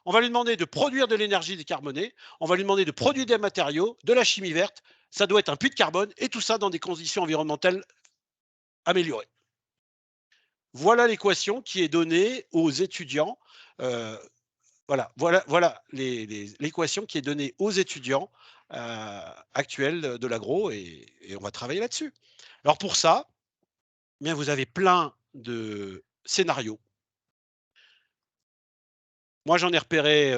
On va lui demander de produire de l'énergie décarbonée. On va lui demander de produire des matériaux, de la chimie verte. Ça doit être un puits de carbone et tout ça dans des conditions environnementales améliorées. Voilà l'équation qui est donnée aux étudiants. Voilà l'équation qui est donnée aux étudiants actuels de l'agro et on va travailler là-dessus. Alors pour ça, eh bien, vous avez plein de scénarios. Moi, j'en ai repéré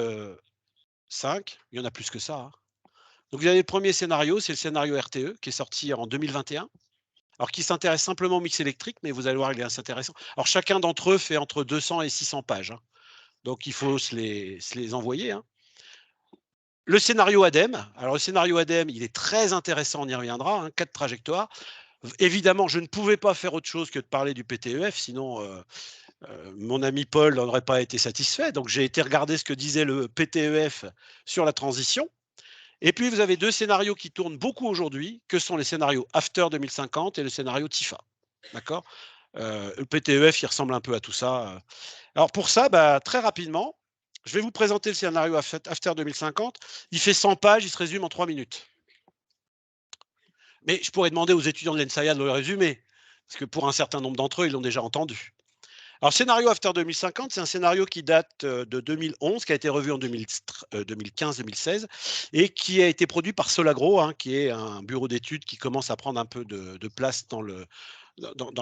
5. Il y en a plus que ça, hein. Donc vous avez le premier scénario, c'est le scénario RTE qui est sorti en 2021. Alors qui s'intéresse simplement au mix électrique, mais vous allez voir, il est assez intéressant. Alors chacun d'entre eux fait entre 200 et 600 pages, hein. Donc il faut se les envoyer, hein. Le scénario ADEME. Alors le scénario ADEME, il est très intéressant, on y reviendra, hein, 4 trajectoires. Évidemment, je ne pouvais pas faire autre chose que de parler du PTEF, sinon mon ami Paul n'aurait pas été satisfait. Donc j'ai été regarder ce que disait le PTEF sur la transition. Et puis vous avez 2 scénarios qui tournent beaucoup aujourd'hui, que sont les scénarios After 2050 et le scénario TIFA. D'accord. Le PTEF, il ressemble un peu à tout ça. Alors pour ça, très rapidement, je vais vous présenter le scénario After 2050. Il fait 100 pages, il se résume en 3 minutes. Mais je pourrais demander aux étudiants de l'ENSAIA de le résumer, parce que pour un certain nombre d'entre eux, ils l'ont déjà entendu. Alors, scénario After 2050, c'est un scénario qui date de 2011, qui a été revu en 2015-2016 et qui a été produit par Solagro, hein, qui est un bureau d'études qui commence à prendre un peu de place dans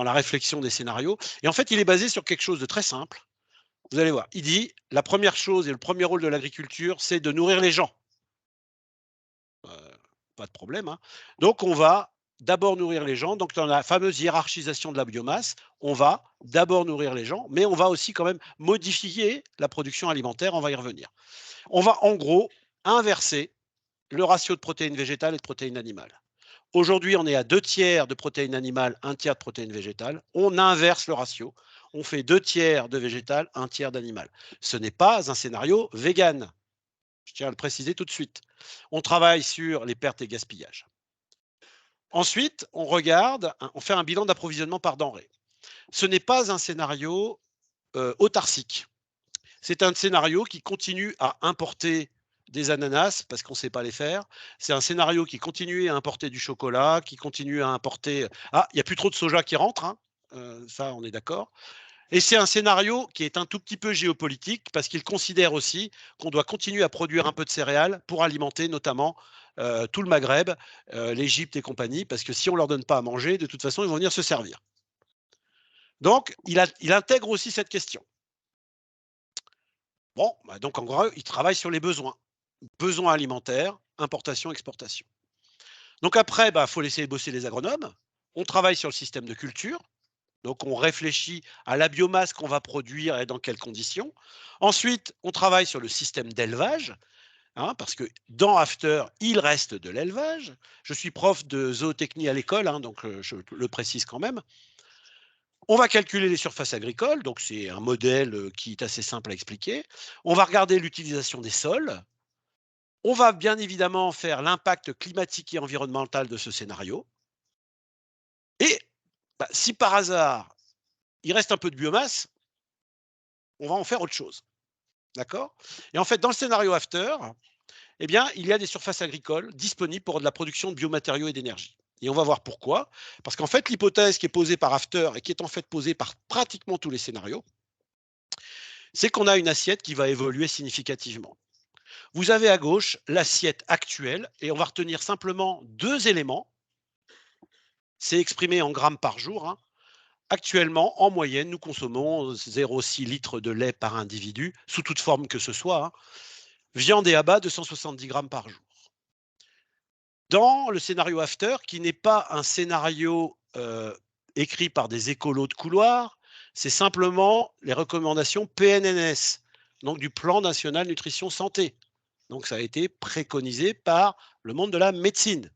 la réflexion des scénarios. Et en fait, il est basé sur quelque chose de très simple. Vous allez voir, il dit, la première chose et le premier rôle de l'agriculture, c'est de nourrir les gens. Pas de problème, hein. Donc, on va d'abord nourrir les gens. Donc, dans la fameuse hiérarchisation de la biomasse, on va d'abord nourrir les gens, mais on va aussi quand même modifier la production alimentaire. On va y revenir. On va en gros inverser le ratio de protéines végétales et de protéines animales. Aujourd'hui, on est à 2 tiers de protéines animales, 1 tiers de protéines végétales. On inverse le ratio. On fait 2 tiers de végétal, 1 tiers d'animal. Ce n'est pas un scénario vegan. Je tiens à le préciser tout de suite. On travaille sur les pertes et gaspillages. Ensuite, on regarde, on fait un bilan d'approvisionnement par denrée. Ce n'est pas un scénario autarcique. C'est un scénario qui continue à importer des ananas parce qu'on ne sait pas les faire. C'est un scénario qui continue à importer du chocolat, qui continue à importer. Ah, il n'y a plus trop de soja qui rentre, hein. Ça, on est d'accord. Et c'est un scénario qui est un tout petit peu géopolitique parce qu'il considère aussi qu'on doit continuer à produire un peu de céréales pour alimenter notamment tout le Maghreb, l'Égypte et compagnie, parce que si on ne leur donne pas à manger, de toute façon, ils vont venir se servir. Donc, il intègre aussi cette question. Bon, donc en gros, il travaille sur les besoins. Besoins alimentaires, importation, exportation. Donc après, faut laisser bosser les agronomes. On travaille sur le système de culture. Donc, on réfléchit à la biomasse qu'on va produire et dans quelles conditions. Ensuite, on travaille sur le système d'élevage, hein, parce que dans After, il reste de l'élevage. Je suis prof de zootechnie à l'école, hein, donc je le précise quand même. On va calculer les surfaces agricoles, donc c'est un modèle qui est assez simple à expliquer. On va regarder l'utilisation des sols. On va bien évidemment faire l'impact climatique et environnemental de ce scénario. Et si par hasard, il reste un peu de biomasse, on va en faire autre chose. D'accord. Et en fait, dans le scénario After, eh bien, il y a des surfaces agricoles disponibles pour de la production de biomatériaux et d'énergie. Et on va voir pourquoi. Parce qu'en fait, l'hypothèse qui est posée par After et qui est en fait posée par pratiquement tous les scénarios, c'est qu'on a une assiette qui va évoluer significativement. Vous avez à gauche l'assiette actuelle et on va retenir simplement 2 éléments. C'est exprimé en grammes par jour, hein. Actuellement, en moyenne, nous consommons 0,6 litres de lait par individu, sous toute forme que ce soit, hein. Viande et abats, 270 grammes par jour. Dans le scénario After, qui n'est pas un scénario écrit par des écolos de couloir, c'est simplement les recommandations PNNS, donc du Plan National Nutrition Santé. Donc ça a été préconisé par le monde de la médecine.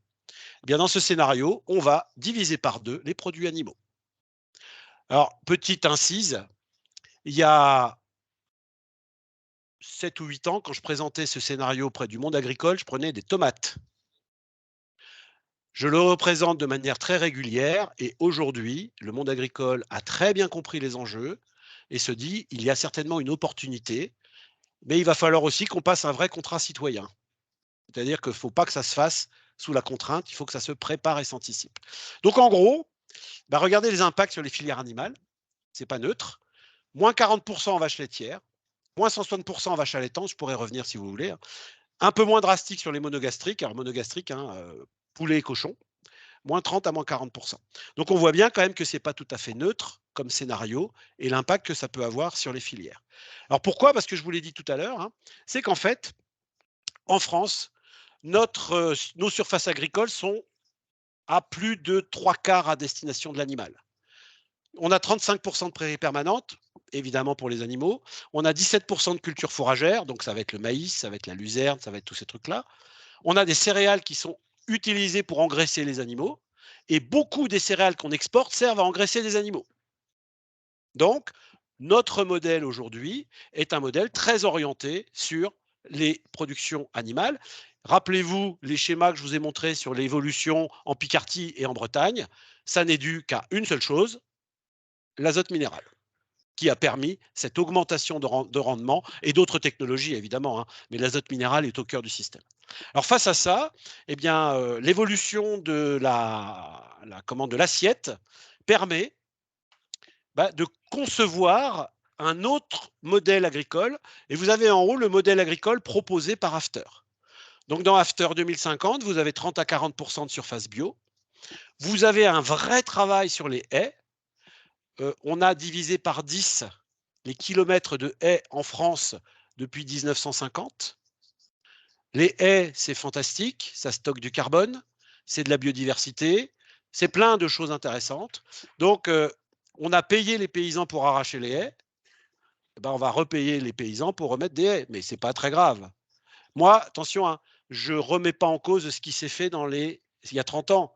Eh bien, dans ce scénario, on va diviser par 2 les produits animaux. Alors, petite incise, il y a 7 ou 8 ans, quand je présentais ce scénario auprès du monde agricole, je prenais des tomates. Je le représente de manière très régulière et aujourd'hui, le monde agricole a très bien compris les enjeux et se dit il y a certainement une opportunité, mais il va falloir aussi qu'on passe un vrai contrat citoyen. C'est-à-dire qu'il ne faut pas que ça se fasse sous la contrainte, il faut que ça se prépare et s'anticipe. Donc en gros, regardez les impacts sur les filières animales, c'est pas neutre. Moins 40% en vaches laitières, moins 160% en vaches allaitantes, je pourrais revenir si vous voulez. Un peu moins drastique sur les monogastriques, alors monogastriques, poulet et cochon, moins 30 à moins 40%. Donc on voit bien quand même que ce n'est pas tout à fait neutre comme scénario et l'impact que ça peut avoir sur les filières. Alors pourquoi? Parce que je vous l'ai dit tout à l'heure, c'est qu'en fait, en France, nos surfaces agricoles sont à plus de 3/4 à destination de l'animal. On a 35% de prairies permanentes, évidemment pour les animaux. On a 17% de cultures fourragères, donc ça va être le maïs, ça va être la luzerne, ça va être tous ces trucs-là. On a des céréales qui sont utilisées pour engraisser les animaux. Et beaucoup des céréales qu'on exporte servent à engraisser des animaux. Donc, notre modèle aujourd'hui est un modèle très orienté sur les productions animales. Rappelez-vous les schémas que je vous ai montrés sur l'évolution en Picardie et en Bretagne. Ça n'est dû qu'à une seule chose, l'azote minéral, qui a permis cette augmentation de rendement et d'autres technologies évidemment, mais l'azote minéral est au cœur du système. Alors face à ça, eh bien, l'évolution de l'assiette permet de concevoir un autre modèle agricole. Et vous avez en haut le modèle agricole proposé par After. Donc dans After 2050, vous avez 30 à 40% de surface bio. Vous avez un vrai travail sur les haies. On a divisé par 10 les kilomètres de haies en France depuis 1950. Les haies, c'est fantastique, ça stocke du carbone, c'est de la biodiversité, c'est plein de choses intéressantes. Donc, on a payé les paysans pour arracher les haies, on va repayer les paysans pour remettre des haies, mais ce n'est pas très grave. Moi, attention, je ne remets pas en cause ce qui s'est fait il y a 30 ans.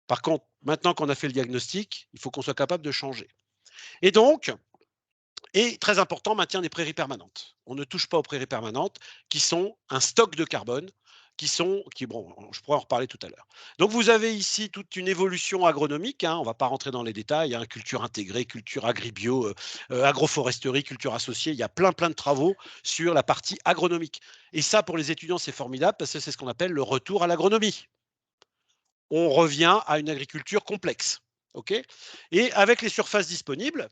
Par contre, maintenant qu'on a fait le diagnostic, il faut qu'on soit capable de changer. Et donc, et très important, maintien des prairies permanentes. On ne touche pas aux prairies permanentes, qui sont un stock de carbone, bon, je pourrais en reparler tout à l'heure. Donc vous avez ici toute une évolution agronomique, on ne va pas rentrer dans les détails, culture intégrée, culture agribio, agroforesterie, culture associée, il y a plein de travaux sur la partie agronomique. Et ça, pour les étudiants, c'est formidable, parce que c'est ce qu'on appelle le retour à l'agronomie. On revient à une agriculture complexe. Et avec les surfaces disponibles,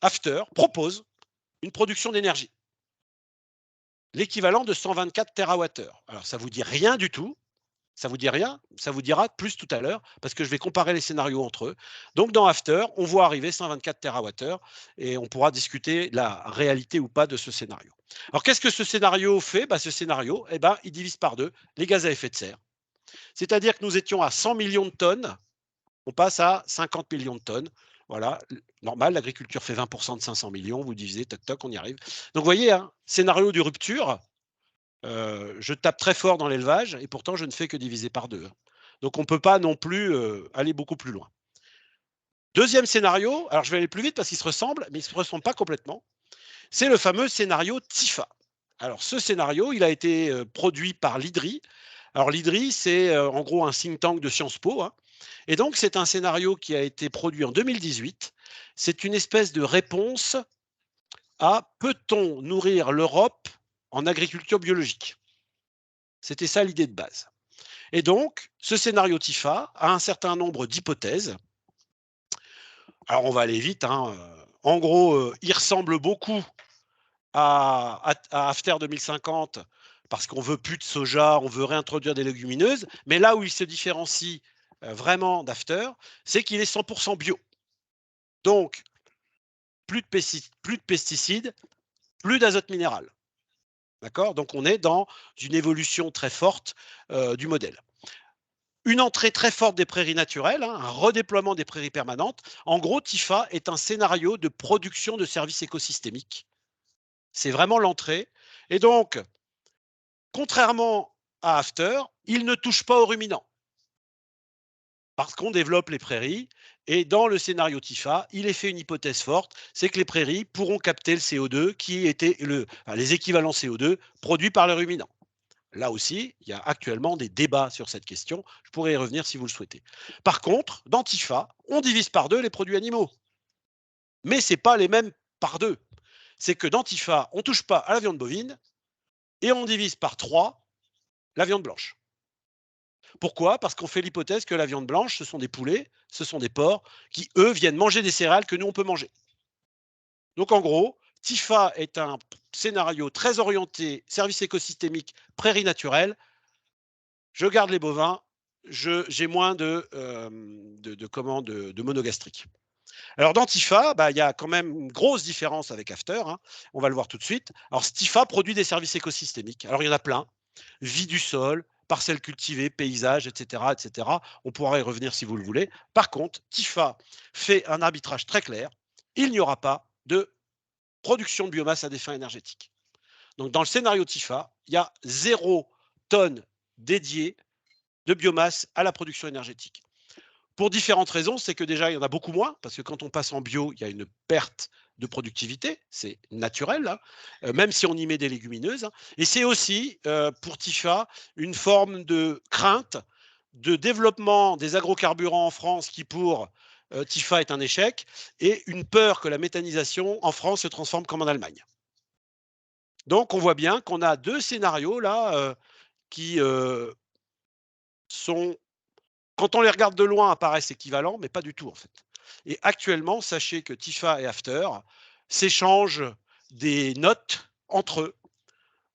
After propose une production d'énergie, l'équivalent de 124 TWh. Alors, ça ne vous dit rien du tout, ça vous dit rien, ça vous dira plus tout à l'heure, parce que je vais comparer les scénarios entre eux. Donc, dans After, on voit arriver 124 TWh, et on pourra discuter la réalité ou pas de ce scénario. Alors, qu'est-ce que ce scénario fait? Ce scénario, il divise par 2 les gaz à effet de serre. C'est-à-dire que nous étions à 100 millions de tonnes, on passe à 50 millions de tonnes. Voilà, normal, l'agriculture fait 20% de 500 millions, vous divisez, toc, toc, on y arrive. Donc, vous voyez, scénario de rupture, je tape très fort dans l'élevage et pourtant, je ne fais que diviser par 2. Donc, on ne peut pas non plus aller beaucoup plus loin. Deuxième scénario, alors je vais aller plus vite parce qu'ils se ressemblent, mais ils ne se ressemblent pas complètement. C'est le fameux scénario TIFA. Alors, ce scénario, il a été produit par l'IDRI. Alors, l'IDRI, c'est en gros un think tank de Sciences Po, et donc, c'est un scénario qui a été produit en 2018. C'est une espèce de réponse à peut-on nourrir l'Europe en agriculture biologique? C'était ça l'idée de base. Et donc, ce scénario TIFA a un certain nombre d'hypothèses. Alors, on va aller vite. En gros, il ressemble beaucoup à After 2050 parce qu'on veut plus de soja, on veut réintroduire des légumineuses. Mais là où il se différencie vraiment d'After, c'est qu'il est 100% bio. Donc, plus de pesticides, plus d'azote minéral. D'accord? Donc, on est dans une évolution très forte du modèle. une entrée très forte des prairies naturelles, hein, un redéploiement des prairies permanentes. En gros, TIFA est un scénario de production de services écosystémiques. C'est vraiment l'entrée. Et donc, contrairement à After, il ne touche pas aux ruminants. Parce qu'on développe les prairies. Et dans le scénario TIFA, il est fait une hypothèse forte, c'est que les prairies pourront capter le CO2 qui était les équivalents CO2 produits par les ruminants. Là aussi, il y a actuellement des débats sur cette question. Je pourrais y revenir si vous le souhaitez. Par contre, dans TIFA, on divise par 2 les produits animaux. Mais ce n'est pas les mêmes par 2. C'est que dans TIFA, on ne touche pas à la viande bovine et on divise par 3 la viande blanche. Pourquoi? Parce qu'on fait l'hypothèse que la viande blanche, ce sont des poulets, ce sont des porcs qui, eux, viennent manger des céréales que nous, on peut manger. Donc, en gros, TIFA est un scénario très orienté service écosystémique, prairie naturelle. Je garde les bovins, j'ai moins de monogastriques. Alors, dans TIFA, il y a quand même une grosse différence avec After. Hein. On va le voir tout de suite. Alors, TIFA produit des services écosystémiques. Alors, il y en a plein. Vie du sol, parcelles cultivées, paysages, etc., etc. On pourra y revenir si vous le voulez. Par contre, TIFA fait un arbitrage très clair. Il n'y aura pas de production de biomasse à des fins énergétiques. Donc, dans le scénario TIFA, il y a 0 tonnes dédiées de biomasse à la production énergétique. Pour différentes raisons, c'est que déjà, il y en a beaucoup moins, parce que quand on passe en bio, il y a une perte de productivité, c'est naturel, hein, même si on y met des légumineuses. Hein. Et c'est aussi, pour TIFA, une forme de crainte de développement des agrocarburants en France qui, pour TIFA, est un échec, et une peur que la méthanisation en France se transforme comme en Allemagne. Donc, on voit bien qu'on a 2 scénarios là qui sont, quand on les regarde de loin, apparaissent équivalents, mais pas du tout en fait. Et actuellement, sachez que TIFA et After s'échangent des notes entre eux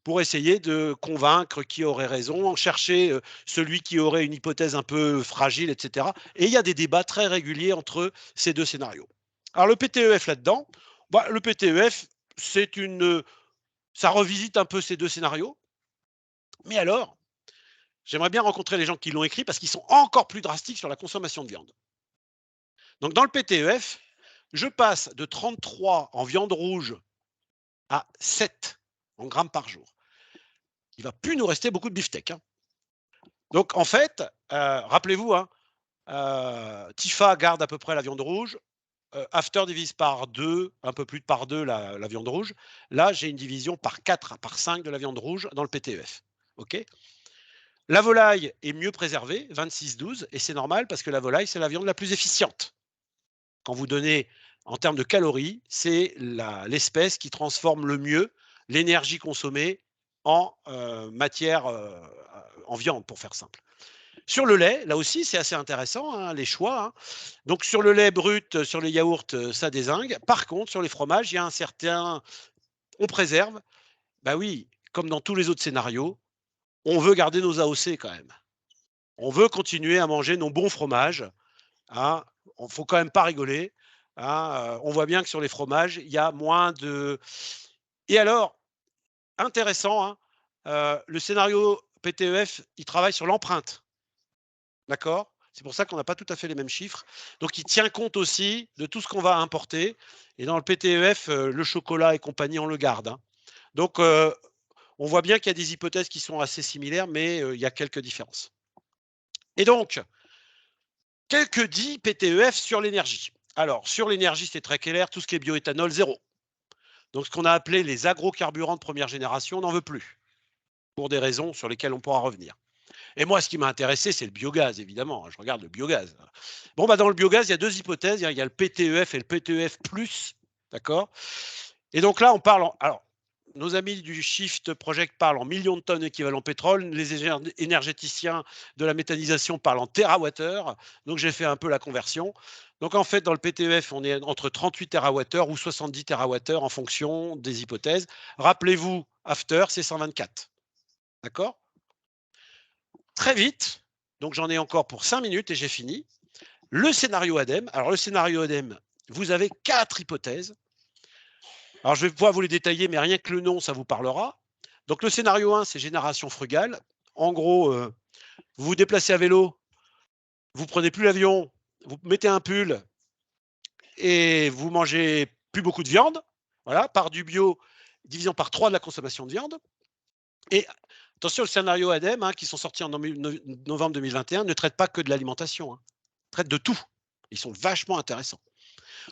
pour essayer de convaincre qui aurait raison, chercher celui qui aurait une hypothèse un peu fragile, etc. Et il y a des débats très réguliers entre ces 2 scénarios. Alors le PTEF là-dedans, le PTEF, ça revisite un peu ces 2 scénarios. Mais alors, j'aimerais bien rencontrer les gens qui l'ont écrit parce qu'ils sont encore plus drastiques sur la consommation de viande. Donc, dans le PTEF, je passe de 33 en viande rouge à 7 en grammes par jour. Il ne va plus nous rester beaucoup de beefsteak. Hein. Donc, en fait, rappelez-vous, hein, TIFA garde à peu près la viande rouge. After divise par 2, un peu plus de par 2 la viande rouge. Là, j'ai une division par 4, par 5 de la viande rouge dans le PTEF. OK ? La volaille est mieux préservée, 26-12, et c'est normal parce que la volaille, c'est la viande la plus efficiente. Quand vous donnez en termes de calories, c'est l'espèce qui transforme le mieux l'énergie consommée en matière, en viande, pour faire simple. Sur le lait, là aussi, c'est assez intéressant, hein, les choix. Hein. Donc, sur le lait brut, sur les yaourts, ça dézingue. Par contre, sur les fromages, il y a un certain... On préserve. Bah oui, comme dans tous les autres scénarios, on veut garder nos AOC quand même. On veut continuer à manger nos bons fromages. Hein. Il ne faut quand même pas rigoler. Hein. On voit bien que sur les fromages, il y a moins de... Et alors, intéressant, hein, le scénario PTEF, il travaille sur l'empreinte. D'accord? C'est pour ça qu'on n'a pas tout à fait les mêmes chiffres. Donc, il tient compte aussi de tout ce qu'on va importer. Et dans le PTEF, le chocolat et compagnie, on le garde. Hein. Donc, on voit bien qu'il y a des hypothèses qui sont assez similaires, mais il y a quelques différences. Et donc, que dit PTEF sur l'énergie? Alors, sur l'énergie, c'est très clair, tout ce qui est bioéthanol, 0. Donc, ce qu'on a appelé les agrocarburants de première génération, on n'en veut plus, pour des raisons sur lesquelles on pourra revenir. Et moi, ce qui m'a intéressé, c'est le biogaz, évidemment. Je regarde le biogaz. Bon, dans le biogaz, il y a 2 hypothèses. Il y a le PTEF et le PTEF+. D'accord? Et donc là, on parle... Alors, nos amis du Shift Project parlent en millions de tonnes équivalent pétrole. Les énergéticiens de la méthanisation parlent en térawattheures. Donc, j'ai fait un peu la conversion. Donc, en fait, dans le PTEF, on est entre 38 térawattheures ou 70 térawattheures en fonction des hypothèses. Rappelez-vous, After, c'est 124. D'accord? Très vite, donc j'en ai encore pour 5 minutes et j'ai fini. Le scénario ADEME. Alors, le scénario ADEME, vous avez 4 hypothèses. Alors, je vais pouvoir vous les détailler, mais rien que le nom, ça vous parlera. Donc, le scénario 1, c'est génération frugale. En gros, vous vous déplacez à vélo, vous prenez plus l'avion, vous mettez un pull et vous mangez plus beaucoup de viande. Voilà, par du bio, division par 3 de la consommation de viande. Et attention, le scénario ADEME, hein, qui sont sortis en novembre 2021, ne traite pas que de l'alimentation, hein, traite de tout. Ils sont vachement intéressants.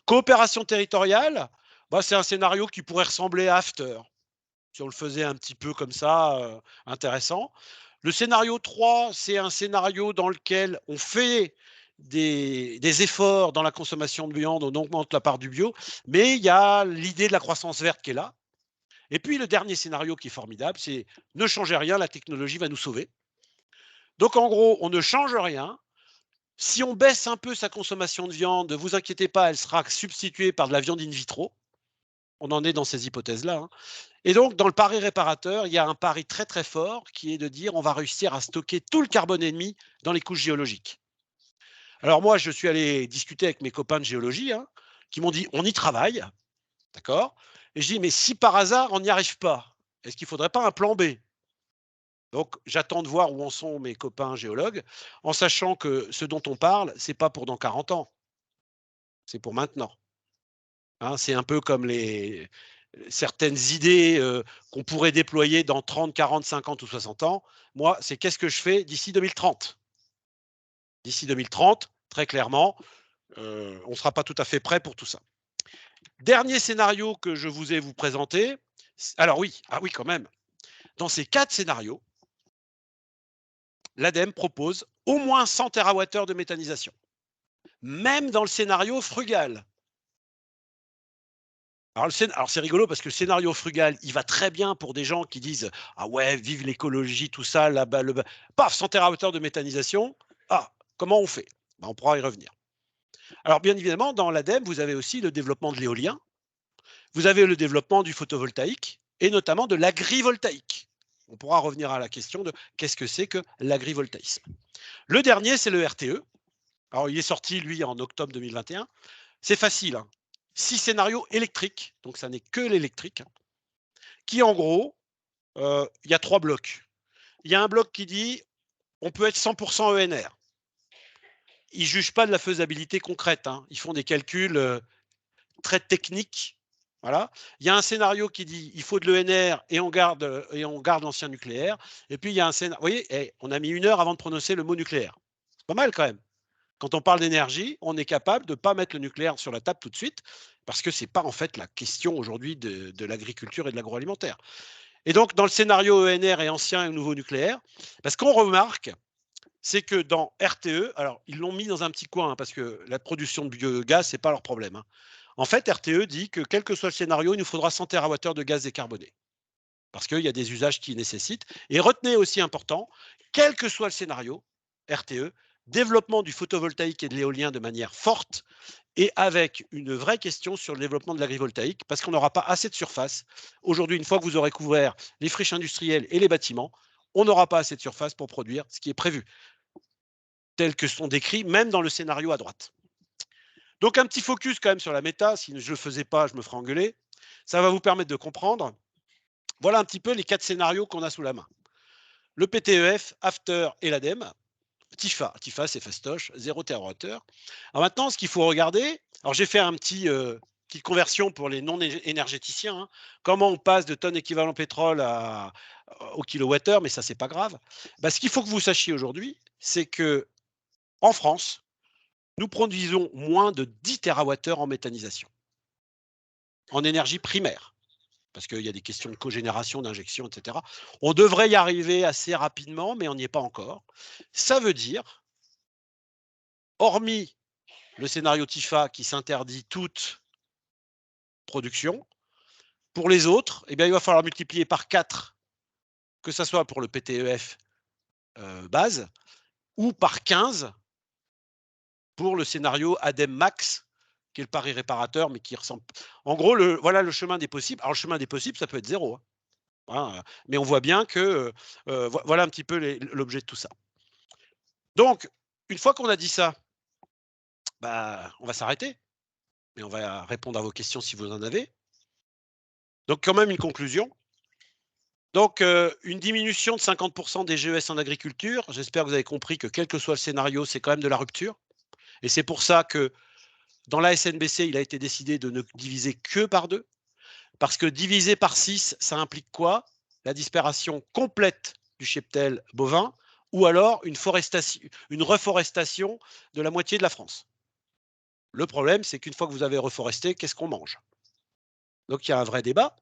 Coopération territoriale, bah, c'est un scénario qui pourrait ressembler à After, si on le faisait un petit peu comme ça, intéressant. Le scénario 3, c'est un scénario dans lequel on fait des efforts dans la consommation de viande, on augmente la part du bio, mais il y a l'idée de la croissance verte qui est là. Et puis le dernier scénario qui est formidable, c'est ne changez rien, la technologie va nous sauver. Donc en gros, on ne change rien. Si on baisse un peu sa consommation de viande, ne vous inquiétez pas, elle sera substituée par de la viande in vitro. On en est dans ces hypothèses-là, hein. Et donc, dans le pari réparateur, il y a un pari très très fort qui est de dire on va réussir à stocker tout le carbone ennemi dans les couches géologiques. Alors moi, je suis allé discuter avec mes copains de géologie, hein, qui m'ont dit on y travaille, d'accord. Et je dis mais si par hasard on n'y arrive pas, est-ce qu'il ne faudrait pas un plan B? Donc j'attends de voir où en sont mes copains géologues, en sachant que ce dont on parle, c'est pas pour dans 40 ans, c'est pour maintenant. Hein, c'est un peu comme certaines idées qu'on pourrait déployer dans 30, 40, 50 ou 60 ans. Moi, c'est qu'est-ce que je fais d'ici 2030? D'ici 2030, très clairement, on ne sera pas tout à fait prêt pour tout ça. Dernier scénario que je vous ai vous présenté. Alors oui, ah oui quand même. Dans ces 4 scénarios, l'ADEME propose au moins 100 TWh de méthanisation. Même dans le scénario frugal. Alors c'est rigolo parce que le scénario frugal, il va très bien pour des gens qui disent ah ouais, vive l'écologie, tout ça, là-bas, paf, 100 TWh de méthanisation. Ah, comment on fait? Ben, on pourra y revenir. Alors bien évidemment, dans l'ADEME, vous avez aussi le développement de l'éolien, vous avez le développement du photovoltaïque et notamment de l'agrivoltaïque. On pourra revenir à la question de qu'est-ce que c'est que l'agrivoltaïsme. Le dernier, c'est le RTE. Alors il est sorti, lui, en octobre 2021. C'est facile, hein. 6 scénarios électriques, donc ça n'est que l'électrique, hein, qui en gros, il y a 3 blocs. Il y a un bloc qui dit on peut être 100% ENR. Ils ne jugent pas de la faisabilité concrète, hein. Ils font des calculs très techniques. Voilà. Il y a un scénario qui dit il faut de l'ENR et on garde l'ancien nucléaire. Et puis il y a un scénario. Vous voyez, on a mis 1 heure avant de prononcer le mot nucléaire. C'est pas mal quand même. Quand on parle d'énergie, on est capable de ne pas mettre le nucléaire sur la table tout de suite, parce que ce n'est pas en fait la question aujourd'hui de l'agriculture et de l'agroalimentaire. Et donc, dans le scénario ENR et ancien et nouveau nucléaire, ce qu'on remarque, c'est que dans RTE, alors ils l'ont mis dans un petit coin, hein, parce que la production de biogaz, ce n'est pas leur problème, hein. En fait, RTE dit que quel que soit le scénario, il nous faudra 100 TWh de gaz décarboné, parce qu'il y a des usages qui nécessitent. Et retenez aussi important, quel que soit le scénario, RTE, développement du photovoltaïque et de l'éolien de manière forte, et avec une vraie question sur le développement de l'agrivoltaïque, parce qu'on n'aura pas assez de surface. Aujourd'hui, une fois que vous aurez couvert les friches industrielles et les bâtiments, on n'aura pas assez de surface pour produire ce qui est prévu, tel que sont décrits, même dans le scénario à droite. Donc un petit focus quand même sur la méta, si je ne le faisais pas, je me ferais engueuler. Ça va vous permettre de comprendre. Voilà un petit peu les 4 scénarios qu'on a sous la main. Le PTEF, After et l'ADEME. TIFA, c'est fastoche, 0 TWh. Alors maintenant, ce qu'il faut regarder, alors j'ai fait un petite conversion pour les non-énergéticiens, hein. Comment on passe de tonnes équivalent pétrole au kilowattheure, mais ça, c'est pas grave. Ce qu'il faut que vous sachiez aujourd'hui, c'est que en France, nous produisons moins de 10 TWh en méthanisation, en énergie primaire, parce qu'il y a des questions de cogénération, d'injection, etc. On devrait y arriver assez rapidement, mais on n'y est pas encore. Ça veut dire, hormis le scénario TIFA qui s'interdit toute production, pour les autres, eh bien, il va falloir multiplier par 4, que ce soit pour le PTEF base, ou par 15 pour le scénario ADEME Max, qui est le pari réparateur, mais qui ressemble. En gros, voilà le chemin des possibles. Alors, le chemin des possibles, ça peut être 0, hein, mais on voit bien que voilà un petit peu l'objet de tout ça. Donc, une fois qu'on a dit ça, on va s'arrêter, mais on va répondre à vos questions si vous en avez. Donc, quand même, une conclusion. Donc, une diminution de 50% des GES en agriculture. J'espère que vous avez compris que quel que soit le scénario, c'est quand même de la rupture. Et c'est pour ça que dans la SNBC, il a été décidé de ne diviser que par 2. Parce que diviser par 6, ça implique quoi? La disparition complète du cheptel bovin ou alors une reforestation de la moitié de la France. Le problème, c'est qu'une fois que vous avez reforesté, qu'est-ce qu'on mange? Donc il y a un vrai débat.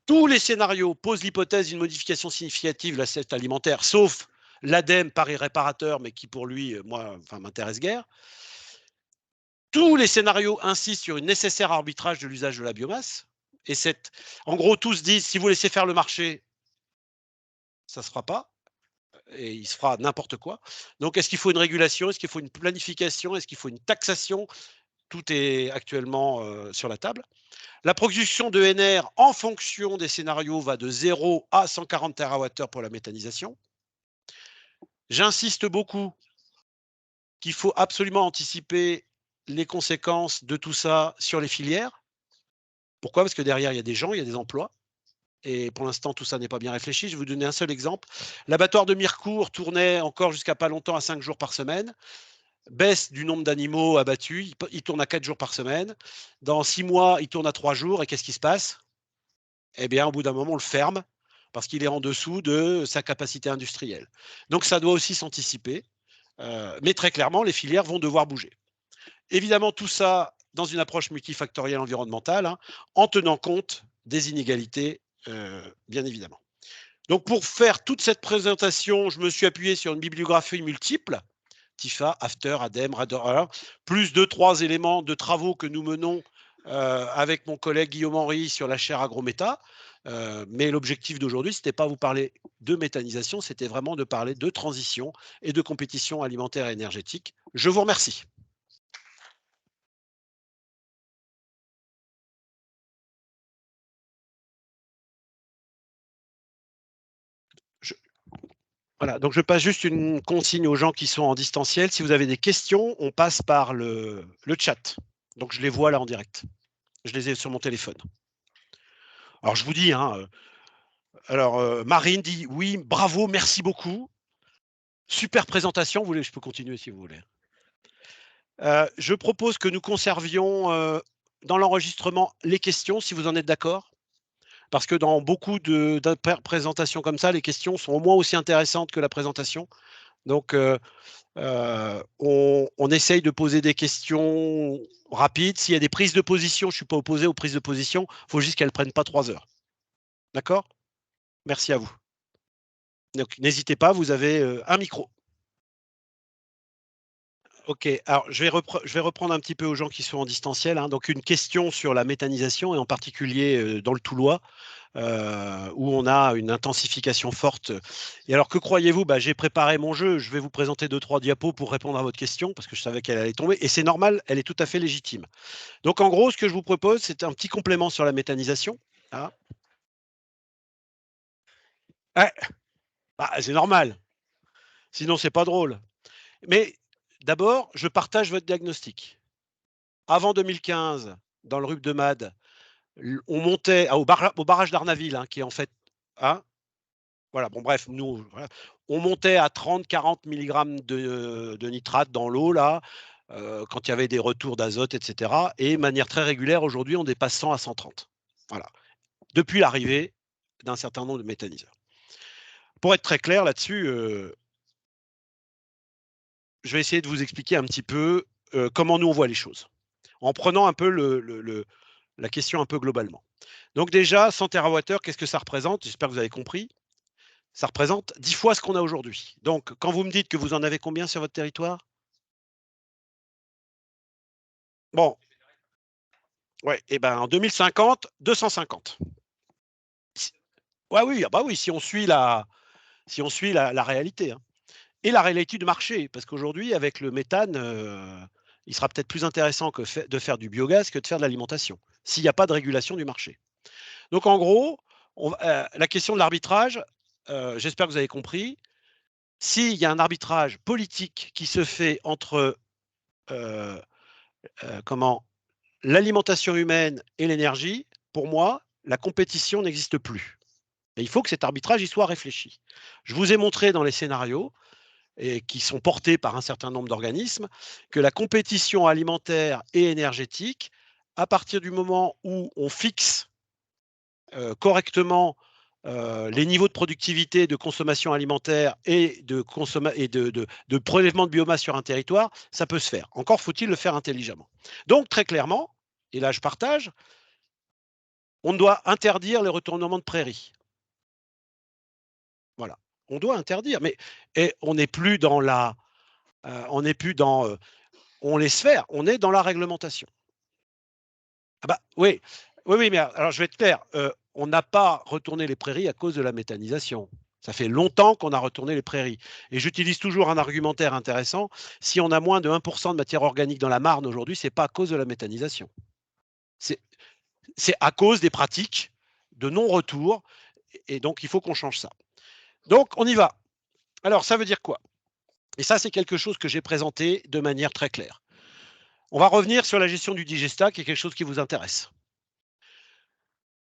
Tous les scénarios posent l'hypothèse d'une modification significative de l'assiette alimentaire, sauf l'ADEME, Paris réparateur, mais qui pour lui, moi, enfin, m'intéresse guère. Tous les scénarios insistent sur un nécessaire arbitrage de l'usage de la biomasse. Et en gros, tous disent, si vous laissez faire le marché, ça ne se fera pas. Et il se fera n'importe quoi. Donc, est-ce qu'il faut une régulation? Est-ce qu'il faut une planification? Est-ce qu'il faut une taxation? Tout est actuellement sur la table. La production de NR en fonction des scénarios va de 0 à 140 TWh pour la méthanisation. J'insiste beaucoup qu'il faut absolument anticiper les conséquences de tout ça sur les filières. Pourquoi? Parce que derrière, il y a des gens, il y a des emplois. Et pour l'instant, tout ça n'est pas bien réfléchi. Je vais vous donner un seul exemple. L'abattoir de Mirecourt tournait encore jusqu'à pas longtemps à 5 jours par semaine. Baisse du nombre d'animaux abattus. Il tourne à 4 jours par semaine. Dans 6 mois, il tourne à 3 jours. Et qu'est-ce qui se passe? Eh bien, au bout d'un moment, on le ferme parce qu'il est en dessous de sa capacité industrielle. Donc, ça doit aussi s'anticiper. Mais très clairement, les filières vont devoir bouger. Évidemment, tout ça dans une approche multifactorielle environnementale, hein, en tenant compte des inégalités, bien évidemment. Donc, pour faire toute cette présentation, je me suis appuyé sur une bibliographie multiple, TIFA, AFTER, ADEME, Radar, plus 2-3 éléments de travaux que nous menons avec mon collègue Guillaume Henry sur la chaire Agrométa. Mais l'objectif d'aujourd'hui, ce n'était pas vous parler de méthanisation, c'était vraiment de parler de transition et de compétition alimentaire et énergétique. Je vous remercie. Je, voilà, donc je passe juste une consigne aux gens qui sont en distanciel. Si vous avez des questions, on passe par le chat. Donc je les vois là en direct. Je les ai sur mon téléphone. Alors je vous dis, hein, Marine dit oui, bravo, merci beaucoup. Super présentation. Vous voulez, je peux continuer si vous voulez. Je propose que nous conservions dans l'enregistrement les questions, si vous en êtes d'accord. Parce que dans beaucoup de présentations comme ça, les questions sont au moins aussi intéressantes que la présentation. Donc, on essaye de poser des questions rapides. S'il y a des prises de position, je ne suis pas opposé aux prises de position. Il faut juste qu'elles ne prennent pas 3 heures. D'accord? Merci à vous. Donc, n'hésitez pas, vous avez un micro. Ok, alors je vais reprendre un petit peu aux gens qui sont en distanciel, hein. Donc, une question sur la méthanisation et en particulier dans le Toulois, où on a une intensification forte. Et alors, que croyez-vous? J'ai préparé mon jeu, je vais vous présenter 2-3 diapos pour répondre à votre question, parce que je savais qu'elle allait tomber, et c'est normal, elle est tout à fait légitime. Donc, en gros, ce que je vous propose, c'est un petit complément sur la méthanisation. Ah. Ouais, c'est normal, sinon c'est pas drôle. Mais d'abord, je partage votre diagnostic. Avant 2015, dans le RUP de MAD, on montait au barrage d'Arnaville, hein, qui est en fait... Hein, voilà, bon bref, nous, voilà, on montait à 30-40 mg de nitrate dans l'eau, là, quand il y avait des retours d'azote, etc. Et de manière très régulière, aujourd'hui, on dépasse 100 à 130. Voilà. Depuis l'arrivée d'un certain nombre de méthaniseurs. Pour être très clair là-dessus, je vais essayer de vous expliquer un petit peu comment nous on voit les choses, en prenant un peu la question un peu globalement. Donc déjà, 100 TWh, qu'est-ce que ça représente? J'espère que vous avez compris. Ça représente 10 fois ce qu'on a aujourd'hui. Donc, quand vous me dites que vous en avez combien sur votre territoire? Bon, ouais, et ben en 2050, 250. Ouais, oui, ah bah oui, si on suit la réalité, hein. Et la réalité du marché, parce qu'aujourd'hui, avec le méthane, il sera peut-être plus intéressant de faire du biogaz que de faire de l'alimentation, s'il n'y a pas de régulation du marché. Donc, en gros, la question de l'arbitrage, j'espère que vous avez compris. S'il y a un arbitrage politique qui se fait entre l'alimentation humaine et l'énergie, pour moi, la compétition n'existe plus. Et il faut que cet arbitrage y soit réfléchi. Je vous ai montré dans les scénarios, et qui sont portés par un certain nombre d'organismes, que la compétition alimentaire et énergétique, à partir du moment où on fixe correctement les niveaux de productivité, de consommation alimentaire et de prélèvement de biomasse sur un territoire, ça peut se faire. Encore faut-il le faire intelligemment. Donc, très clairement, et là je partage, on doit interdire les retournements de prairies. Voilà. On doit interdire, mais on n'est plus dans la. On n'est plus dans. On laisse faire, on est dans la réglementation. Ah bah oui, oui, mais alors je vais être clair, on n'a pas retourné les prairies à cause de la méthanisation. Ça fait longtemps qu'on a retourné les prairies. Et j'utilise toujours un argumentaire intéressant. Si on a moins de 1% de matière organique dans la Marne aujourd'hui, ce n'est pas à cause de la méthanisation. C'est à cause des pratiques de non-retour. Et donc, il faut qu'on change ça. Donc, on y va. Alors, ça veut dire quoi? Et ça, c'est quelque chose que j'ai présenté de manière très claire. On va revenir sur la gestion du digestat, qui est quelque chose qui vous intéresse.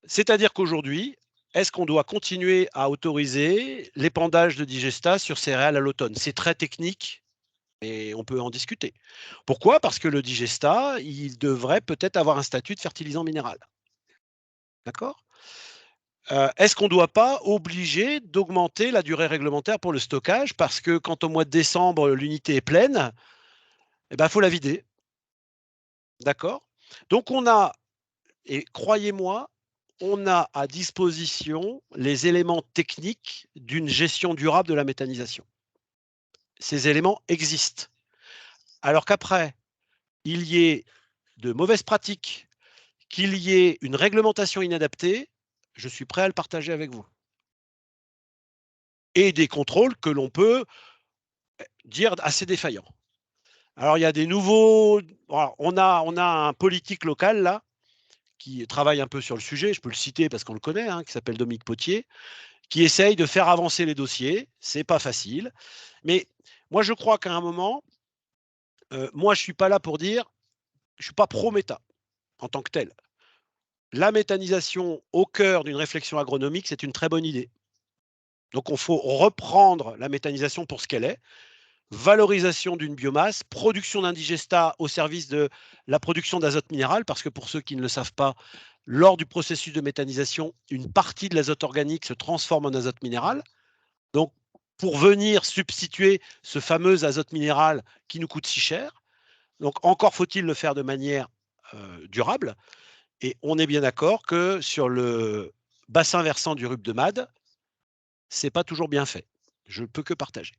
C'est-à-dire qu'aujourd'hui, est-ce qu'on doit continuer à autoriser l'épandage de digestat sur céréales à l'automne? C'est très technique et on peut en discuter. Pourquoi? Parce que le digestat, il devrait peut-être avoir un statut de fertilisant minéral. D'accord? Est-ce qu'on ne doit pas obliger d'augmenter la durée réglementaire pour le stockage? Parce que quand au mois de décembre, l'unité est pleine, eh ben, faut la vider. D'accord? Donc on a, et croyez-moi, on a à disposition les éléments techniques d'une gestion durable de la méthanisation. Ces éléments existent. Alors qu'après, il y ait de mauvaises pratiques, qu'il y ait une réglementation inadaptée, je suis prêt à le partager avec vous. Et des contrôles que l'on peut dire assez défaillants. Alors, il y a des nouveaux. On a un politique local, là, qui travaille un peu sur le sujet, je peux le citer parce qu'on le connaît, qui s'appelle Dominique Potier, qui essaye de faire avancer les dossiers. C'est pas facile. Mais moi, je crois qu'à un moment, moi, je ne suis pas là pour dire, je ne suis pas pro-méta en tant que tel. La méthanisation au cœur d'une réflexion agronomique, c'est une très bonne idée. Donc, il faut reprendre la méthanisation pour ce qu'elle est. Valorisation d'une biomasse, production d'un digestat au service de la production d'azote minéral, parce que pour ceux qui ne le savent pas, lors du processus de méthanisation, une partie de l'azote organique se transforme en azote minéral. Donc, pour venir substituer ce fameux azote minéral qui nous coûte si cher. Donc, encore faut-il le faire de manière durable. Et on est bien d'accord que sur le bassin versant du Rub de Made, ce n'est pas toujours bien fait. Je ne peux que partager.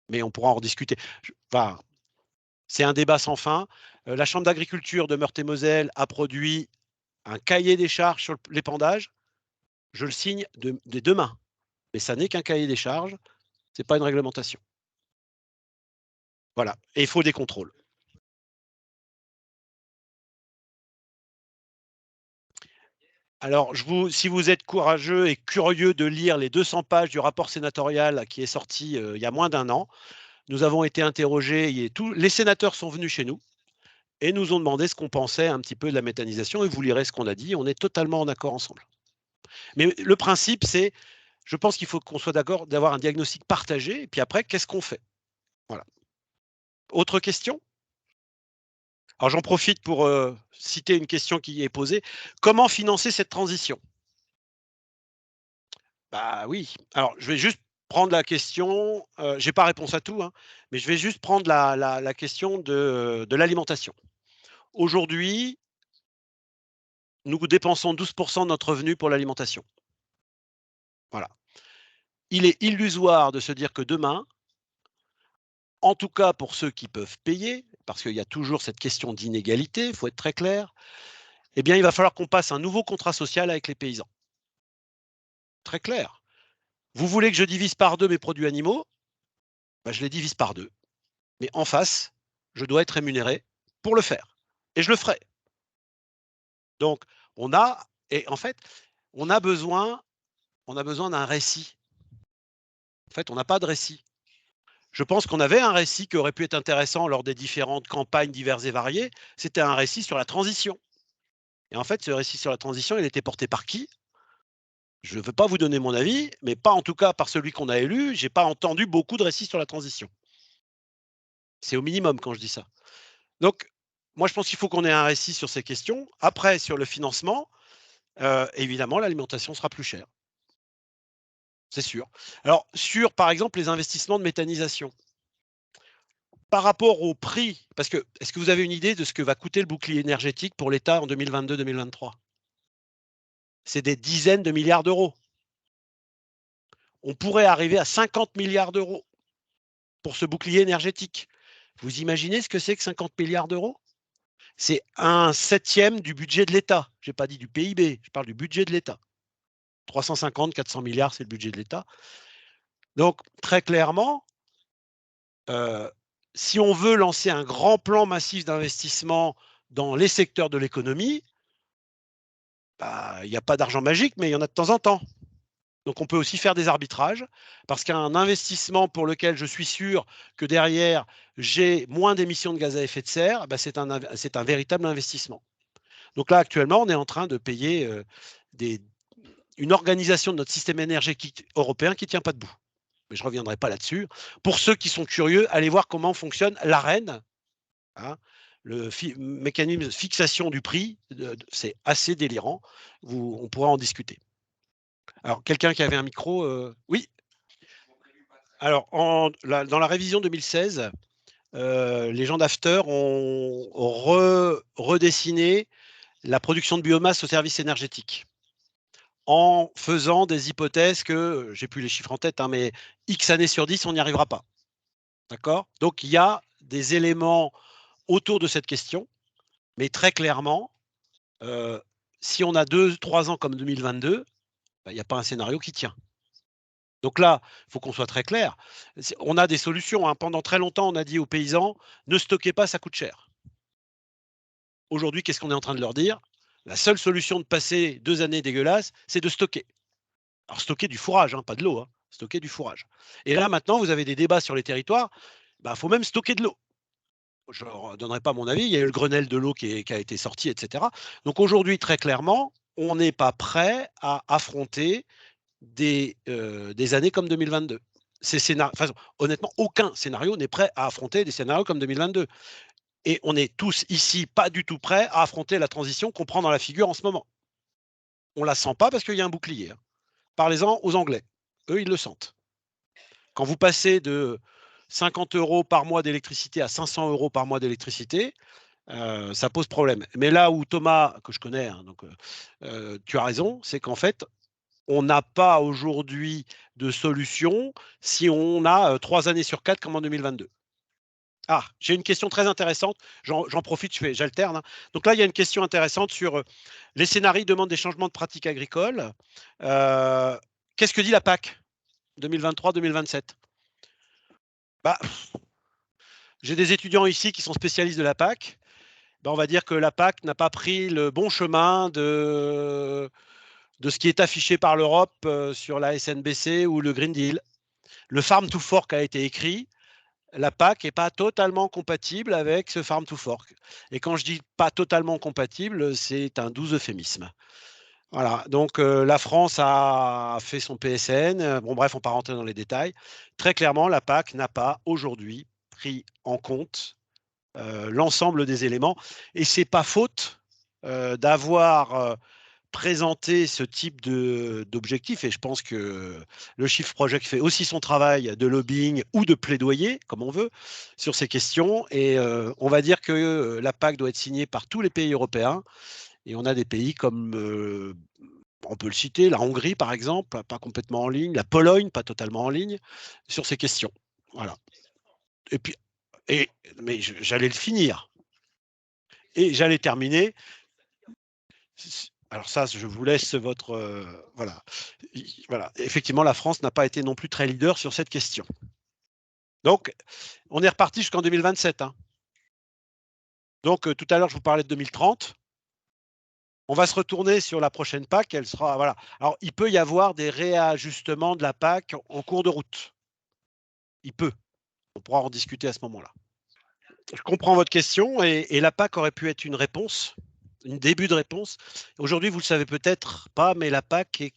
Mais on pourra en rediscuter. Enfin, c'est un débat sans fin. La Chambre d'agriculture de Meurthe-et-Moselle a produit un cahier des charges sur l'épandage. Je le signe dès demain. Mais ça n'est qu'un cahier des charges, ce n'est pas une réglementation. Voilà. Et il faut des contrôles. Alors, si vous êtes courageux et curieux de lire les 200 pages du rapport sénatorial qui est sorti il y a moins d'un an, nous avons été interrogés, les sénateurs sont venus chez nous et nous ont demandé ce qu'on pensait un petit peu de la méthanisation, et vous lirez ce qu'on a dit, on est totalement en accord ensemble. Mais le principe, c'est, je pense qu'il faut qu'on soit d'accord d'avoir un diagnostic partagé, et puis après, qu'est-ce qu'on fait? Voilà. Autre question? Alors j'en profite pour citer une question qui est posée. Comment financer cette transition? Bah oui. Alors je vais juste prendre la question, j'ai pas réponse à tout, mais je vais juste prendre la question de l'alimentation. Aujourd'hui, nous dépensons 12% de notre revenu pour l'alimentation. Voilà. Il est illusoire de se dire que demain, en tout cas pour ceux qui peuvent payer, parce qu'il y a toujours cette question d'inégalité, il faut être très clair, eh bien, il va falloir qu'on passe un nouveau contrat social avec les paysans. Très clair. Vous voulez que je divise par deux mes produits animaux? Ben, je les divise par deux. Mais en face, je dois être rémunéré pour le faire. Et je le ferai. Donc, en fait, on a besoin d'un récit. En fait, on n'a pas de récit. Je pense qu'on avait un récit qui aurait pu être intéressant lors des différentes campagnes diverses et variées. C'était un récit sur la transition. Et en fait, ce récit sur la transition, il était porté par qui? Je ne veux pas vous donner mon avis, mais pas en tout cas par celui qu'on a élu. Je n'ai pas entendu beaucoup de récits sur la transition. C'est au minimum quand je dis ça. Donc, moi, je pense qu'il faut qu'on ait un récit sur ces questions. Après, sur le financement, évidemment, l'alimentation sera plus chère. C'est sûr. Alors, sur, par exemple, les investissements de méthanisation, par rapport au prix, parce que, est-ce que vous avez une idée de ce que va coûter le bouclier énergétique pour l'État en 2022-2023? C'est des dizaines de milliards d'euros. On pourrait arriver à 50 milliards d'euros pour ce bouclier énergétique. Vous imaginez ce que c'est que 50 milliards d'euros? C'est un septième du budget de l'État. Je n'ai pas dit du PIB, je parle du budget de l'État. 350, 400 milliards, c'est le budget de l'État. Donc, très clairement, si on veut lancer un grand plan massif d'investissement dans les secteurs de l'économie, bah, il n'y a pas d'argent magique, mais il y en a de temps en temps. Donc, on peut aussi faire des arbitrages, parce qu'un investissement pour lequel je suis sûr que derrière, j'ai moins d'émissions de gaz à effet de serre, bah, c'est un véritable investissement. Donc là, actuellement, on est en train de payer une organisation de notre système énergétique européen qui ne tient pas debout. Mais je ne reviendrai pas là-dessus. Pour ceux qui sont curieux, allez voir comment fonctionne l'AREN, hein, le mécanisme de fixation du prix. C'est assez délirant. On pourra en discuter. Alors, quelqu'un qui avait un micro, oui. Alors, dans la révision 2016, les gens d'After ont redessiné la production de biomasse au service énergétique en faisant des hypothèses que, j'ai plus les chiffres en tête, hein, mais X années sur 10, on n'y arrivera pas. D'accord? Donc, il y a des éléments autour de cette question, mais très clairement, si on a 2-3 ans comme 2022, il n'y a pas un scénario qui tient. Donc là, il faut qu'on soit très clair. On a des solutions, hein. Pendant très longtemps, on a dit aux paysans, ne stockez pas, ça coûte cher. Aujourd'hui, qu'est-ce qu'on est en train de leur dire? La seule solution de passer 2 années dégueulasses, c'est de stocker. Alors stocker du fourrage, hein, pas de l'eau, hein, stocker du fourrage. Et là, maintenant, vous avez des débats sur les territoires, faut même stocker de l'eau. Je ne donnerai pas mon avis, il y a eu le Grenelle de l'eau qui a été sorti, etc. Donc aujourd'hui, très clairement, on n'est pas prêt à affronter des années comme 2022. Honnêtement, aucun scénario n'est prêt à affronter des scénarios comme 2022. Et on est tous ici pas du tout prêts à affronter la transition qu'on prend dans la figure en ce moment. On ne la sent pas parce qu'il y a un bouclier. Hein. Parlez-en aux Anglais. Eux, ils le sentent. Quand vous passez de 50 € par mois d'électricité à 500 € par mois d'électricité, ça pose problème. Mais là où Thomas, que je connais, hein, donc, tu as raison, c'est qu'en fait, on n'a pas aujourd'hui de solution si on a 3 années sur 4 comme en 2022. Ah, j'ai une question très intéressante. J'en profite, j'alterne. Hein. Donc là, il y a une question intéressante sur les scénarios demandent des changements de pratiques agricoles. Qu'est-ce que dit la PAC 2023-2027? J'ai des étudiants ici qui sont spécialistes de la PAC. On va dire que la PAC n'a pas pris le bon chemin de ce qui est affiché par l'Europe sur la SNBC ou le Green Deal. Le Farm to Fork a été écrit. La PAC n'est pas totalement compatible avec ce Farm to Fork. Et quand je dis pas totalement compatible, c'est un doux euphémisme. Voilà, donc la France a fait son PSN. Bon, bref, on ne va pas rentrer dans les détails. Très clairement, la PAC n'a pas aujourd'hui pris en compte l'ensemble des éléments. Et ce n'est pas faute d'avoir présenter ce type d'objectif, et je pense que le Shift Project fait aussi son travail de lobbying ou de plaidoyer, comme on veut, sur ces questions. Et on va dire que la PAC doit être signée par tous les pays européens. Et on a des pays comme, on peut le citer, la Hongrie par exemple, pas complètement en ligne, la Pologne, pas totalement en ligne, sur ces questions. Voilà. Et puis, mais j'allais le finir. Et j'allais terminer. Alors ça, je vous laisse votre... voilà. Voilà. Effectivement, la France n'a pas été non plus très leader sur cette question. Donc, on est reparti jusqu'en 2027. Hein. Donc, tout à l'heure, je vous parlais de 2030. On va se retourner sur la prochaine PAC. Elle sera, voilà. Alors, il peut y avoir des réajustements de la PAC en cours de route. Il peut. On pourra en discuter à ce moment-là. Je comprends votre question et la PAC aurait pu être une réponse, un début de réponse. Aujourd'hui, vous ne le savez peut-être pas, mais la PAC est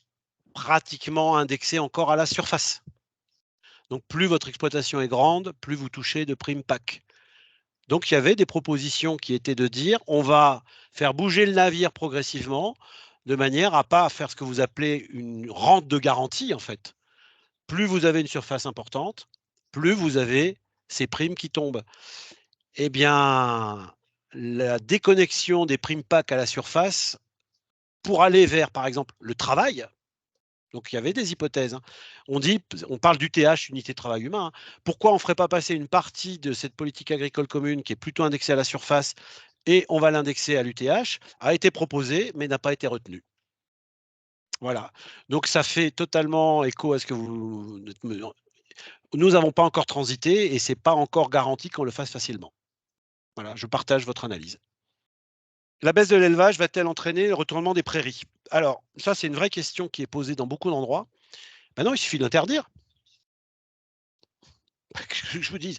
pratiquement indexé encore à la surface. Donc plus votre exploitation est grande, plus vous touchez de primes PAC. Donc il y avait des propositions qui étaient de dire on va faire bouger le navire progressivement de manière à pas faire ce que vous appelez une rente de garantie en fait. Plus vous avez une surface importante, plus vous avez ces primes qui tombent. Eh bien, la déconnexion des primes PAC à la surface pour aller vers, par exemple, le travail. Donc il y avait des hypothèses. On parle d'UTH, unité de travail humain. Pourquoi on ne ferait pas passer une partie de cette politique agricole commune qui est plutôt indexée à la surface et on va l'indexer à l'UTH, a été proposé mais n'a pas été retenu. Voilà. Donc ça fait totalement écho à ce que vous. Nous n'avons pas encore transité et ce n'est pas encore garanti qu'on le fasse facilement. Voilà, je partage votre analyse. La baisse de l'élevage va-t-elle entraîner le retournement des prairies? Alors, ça, c'est une vraie question qui est posée dans beaucoup d'endroits. Ben non, il suffit d'interdire. Je vous dis,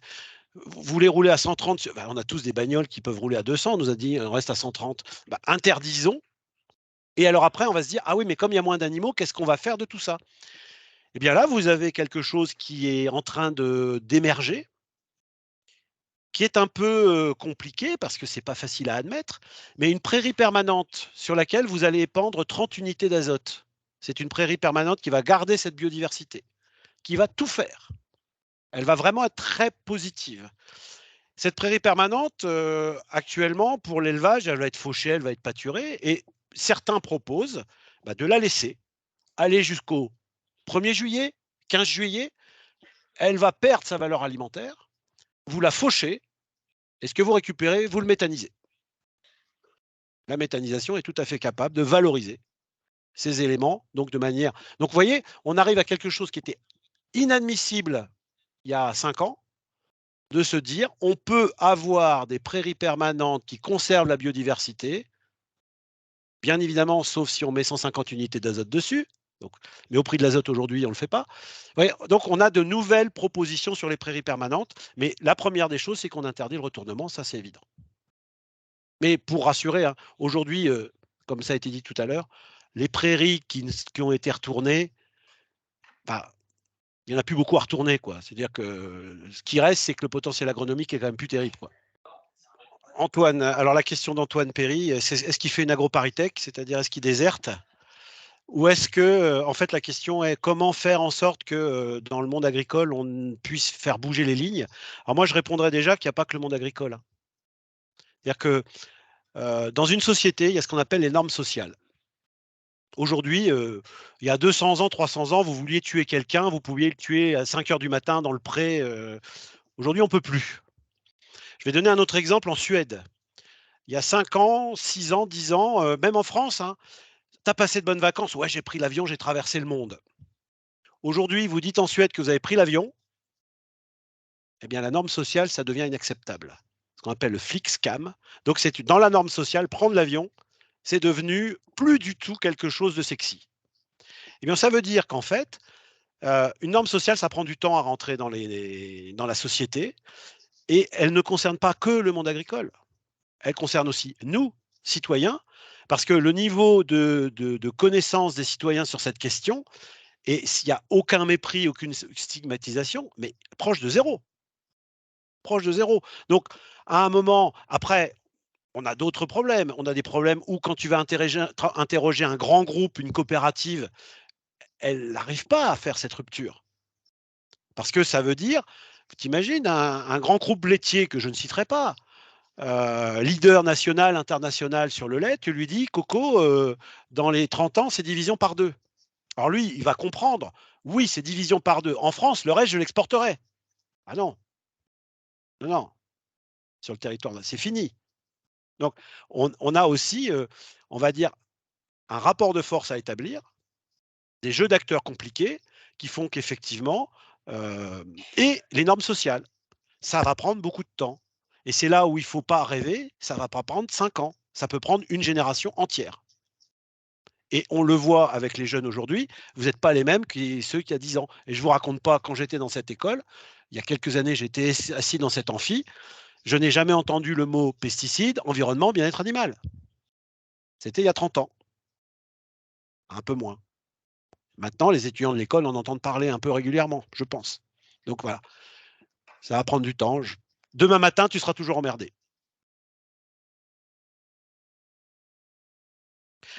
vous voulez rouler à 130, ben on a tous des bagnoles qui peuvent rouler à 200, on nous a dit on reste à 130. Ben, interdisons. Et alors après, on va se dire, ah oui, mais comme il y a moins d'animaux, qu'est-ce qu'on va faire de tout ça? Eh bien là, vous avez quelque chose qui est en train d'émerger, qui est un peu compliqué parce que c'est pas facile à admettre, mais une prairie permanente sur laquelle vous allez épandre 30 unités d'azote. C'est une prairie permanente qui va garder cette biodiversité, qui va tout faire. Elle va vraiment être très positive. Cette prairie permanente, actuellement, pour l'élevage, elle va être fauchée, elle va être pâturée, et certains proposent de la laisser aller jusqu'au 1er juillet, 15 juillet. Elle va perdre sa valeur alimentaire, vous la fauchez, et ce que vous récupérez, vous le méthanisez. La méthanisation est tout à fait capable de valoriser ces éléments, donc de manière. Donc, vous voyez, on arrive à quelque chose qui était inadmissible il y a 5 ans, de se dire on peut avoir des prairies permanentes qui conservent la biodiversité, bien évidemment, sauf si on met 150 unités d'azote dessus. Donc, mais au prix de l'azote aujourd'hui, on ne le fait pas. Ouais, donc, on a de nouvelles propositions sur les prairies permanentes, mais la première des choses, c'est qu'on interdit le retournement, ça c'est évident. Mais pour rassurer, hein, aujourd'hui, comme ça a été dit tout à l'heure, les prairies qui ont été retournées, bah, il n'y en a plus beaucoup à retourner, quoi. C'est-à-dire que ce qui reste, c'est que le potentiel agronomique est quand même plus terrible, quoi. Antoine, alors la question d'Antoine Perry, c'est est-ce qu'il fait une agroparitech, c'est-à-dire est-ce qu'il déserte? Ou est-ce que, en fait, la question est comment faire en sorte que dans le monde agricole, on puisse faire bouger les lignes? Alors moi, je répondrais déjà qu'il n'y a pas que le monde agricole, hein. C'est-à-dire que dans une société, il y a ce qu'on appelle les normes sociales. Aujourd'hui, il y a 200 ans, 300 ans, vous vouliez tuer quelqu'un, vous pouviez le tuer à 5 heures du matin dans le pré. Aujourd'hui, on ne peut plus. Je vais donner un autre exemple en Suède. Il y a 5 ans, 6 ans, 10 ans, même en France, hein, tu as passé de bonnes vacances. Ouais, j'ai pris l'avion, j'ai traversé le monde. Aujourd'hui, vous dites en Suède que vous avez pris l'avion, eh bien, la norme sociale, ça devient inacceptable. Ce qu'on appelle le flixcam. Donc, c'est dans la norme sociale, prendre l'avion, c'est devenu plus du tout quelque chose de sexy. Eh bien, ça veut dire qu'en fait, une norme sociale, ça prend du temps à rentrer dans la société et elle ne concerne pas que le monde agricole. Elle concerne aussi nous, citoyens, parce que le niveau de connaissance des citoyens sur cette question, et s'il n'y a aucun mépris, aucune stigmatisation, mais proche de zéro. Proche de zéro. Donc, à un moment, après, on a d'autres problèmes. On a des problèmes où quand tu vas interroger un grand groupe, une coopérative, elle n'arrive pas à faire cette rupture. Parce que ça veut dire, tu imagines, un grand groupe laitier que je ne citerai pas, leader national, international sur le lait, tu lui dis, Coco, dans les 30 ans, c'est division par 2. Alors lui, il va comprendre, oui, c'est division par 2. En France, le reste, je l'exporterai. Ah non, non, non, sur le territoire, c'est fini. Donc, on a aussi, on va dire, un rapport de force à établir, des jeux d'acteurs compliqués qui font qu'effectivement, et les normes sociales. Ça va prendre beaucoup de temps. Et c'est là où il ne faut pas rêver, ça ne va pas prendre 5 ans, ça peut prendre une génération entière. Et on le voit avec les jeunes aujourd'hui, vous n'êtes pas les mêmes que ceux qui y a 10 ans. Et je ne vous raconte pas, quand j'étais dans cette école, il y a quelques années, j'étais assis dans cet amphi, je n'ai jamais entendu le mot pesticide, environnement, bien-être animal. C'était il y a 30 ans, un peu moins. Maintenant, les étudiants de l'école en entendent parler un peu régulièrement, je pense. Donc voilà, ça va prendre du temps. Demain matin, tu seras toujours emmerdé.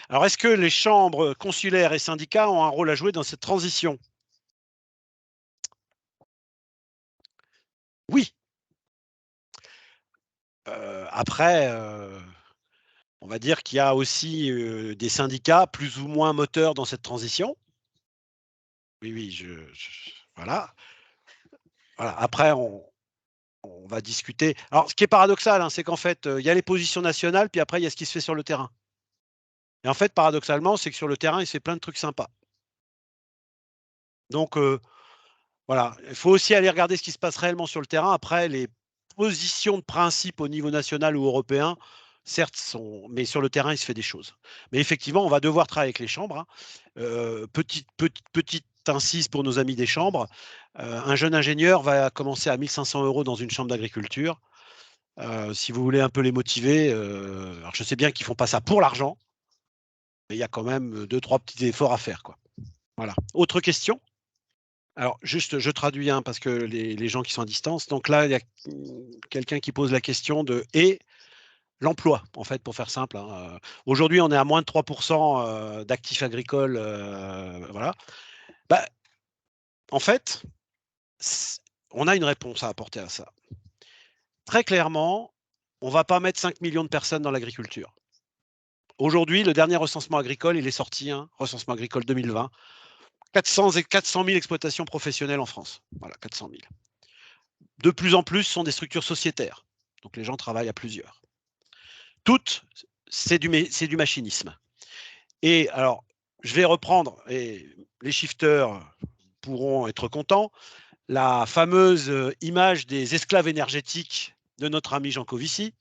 Alors, est-ce que les chambres consulaires et syndicats ont un rôle à jouer dans cette transition? Oui. Après, on va dire qu'il y a aussi des syndicats plus ou moins moteurs dans cette transition. Oui, oui, voilà. Voilà. Après, on va discuter. Alors, ce qui est paradoxal, hein, c'est qu'en fait, il y a les positions nationales, puis après, il y a ce qui se fait sur le terrain. Et en fait, paradoxalement, c'est que sur le terrain, il se fait plein de trucs sympas. Donc, voilà, il faut aussi aller regarder ce qui se passe réellement sur le terrain. Après, les positions de principe au niveau national ou européen, certes, mais sur le terrain, il se fait des choses. Mais effectivement, on va devoir travailler avec les chambres, hein. Petite incise pour nos amis des chambres. Un jeune ingénieur va commencer à 1 500 € dans une chambre d'agriculture. Si vous voulez un peu les motiver, alors je sais bien qu'ils ne font pas ça pour l'argent, mais il y a quand même 2-3 petits efforts à faire, quoi. Voilà. Autre question? Alors, juste, je traduis, hein, parce que les gens qui sont à distance. Donc là, il y a quelqu'un qui pose la question de et l'emploi, en fait, pour faire simple, hein. Aujourd'hui, on est à moins de 3% d'actifs agricoles. Voilà. Bah, en fait, on a une réponse à apporter à ça. Très clairement, on ne va pas mettre 5 millions de personnes dans l'agriculture. Aujourd'hui, le dernier recensement agricole, il est sorti, hein, recensement agricole 2020. 400 000 exploitations professionnelles en France. Voilà, 400 000. De plus en plus sont des structures sociétaires. Donc les gens travaillent à plusieurs. Toutes, c'est du machinisme. Et alors, je vais reprendre, et les shifters pourront être contents, la fameuse image des esclaves énergétiques de notre ami Jean Covici.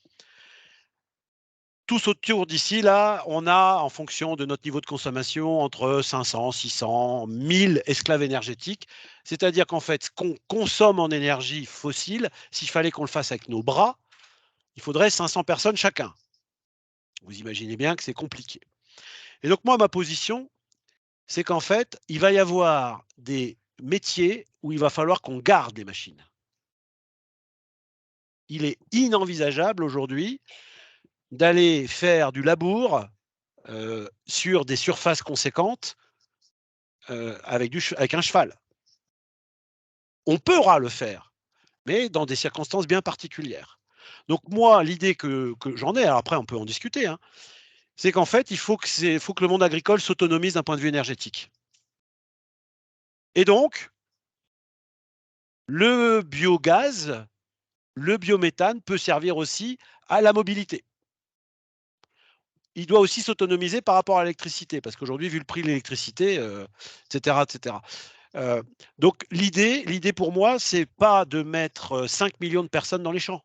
Tous autour d'ici, là, on a, en fonction de notre niveau de consommation, entre 500, 600, 1000 esclaves énergétiques. C'est-à-dire qu'en fait, ce qu'on consomme en énergie fossile, s'il fallait qu'on le fasse avec nos bras, il faudrait 500 personnes chacun. Vous imaginez bien que c'est compliqué. Et donc moi, ma position, c'est qu'en fait, il va y avoir des métiers où il va falloir qu'on garde les machines. Il est inenvisageable aujourd'hui d'aller faire du labour sur des surfaces conséquentes avec un cheval. On pourra le faire, mais dans des circonstances bien particulières. Donc moi, l'idée que j'en ai, alors après on peut en discuter, hein, c'est qu'en fait, il faut que le monde agricole s'autonomise d'un point de vue énergétique. Et donc, le biogaz, le biométhane peut servir aussi à la mobilité. Il doit aussi s'autonomiser par rapport à l'électricité, parce qu'aujourd'hui, vu le prix de l'électricité, etc., etc. Donc l'idée pour moi, c'est pas de mettre 5 millions de personnes dans les champs.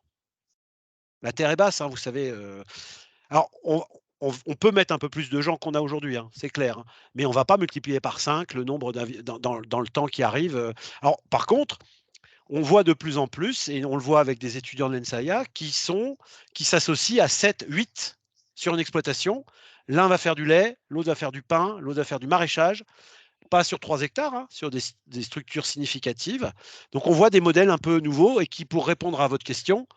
La terre est basse, hein, vous savez. Alors, on peut mettre un peu plus de gens qu'on a aujourd'hui, hein, c'est clair, hein, mais on ne va pas multiplier par 5 le nombre dans le temps qui arrive. Alors, par contre, on voit de plus en plus, et on le voit avec des étudiants de l'ENSAIA, qui s'associent à 7, 8 sur une exploitation. L'un va faire du lait, l'autre va faire du pain, l'autre va faire du maraîchage, pas sur 3 hectares, hein, sur des structures significatives. Donc on voit des modèles un peu nouveaux et qui, pour répondre à votre question,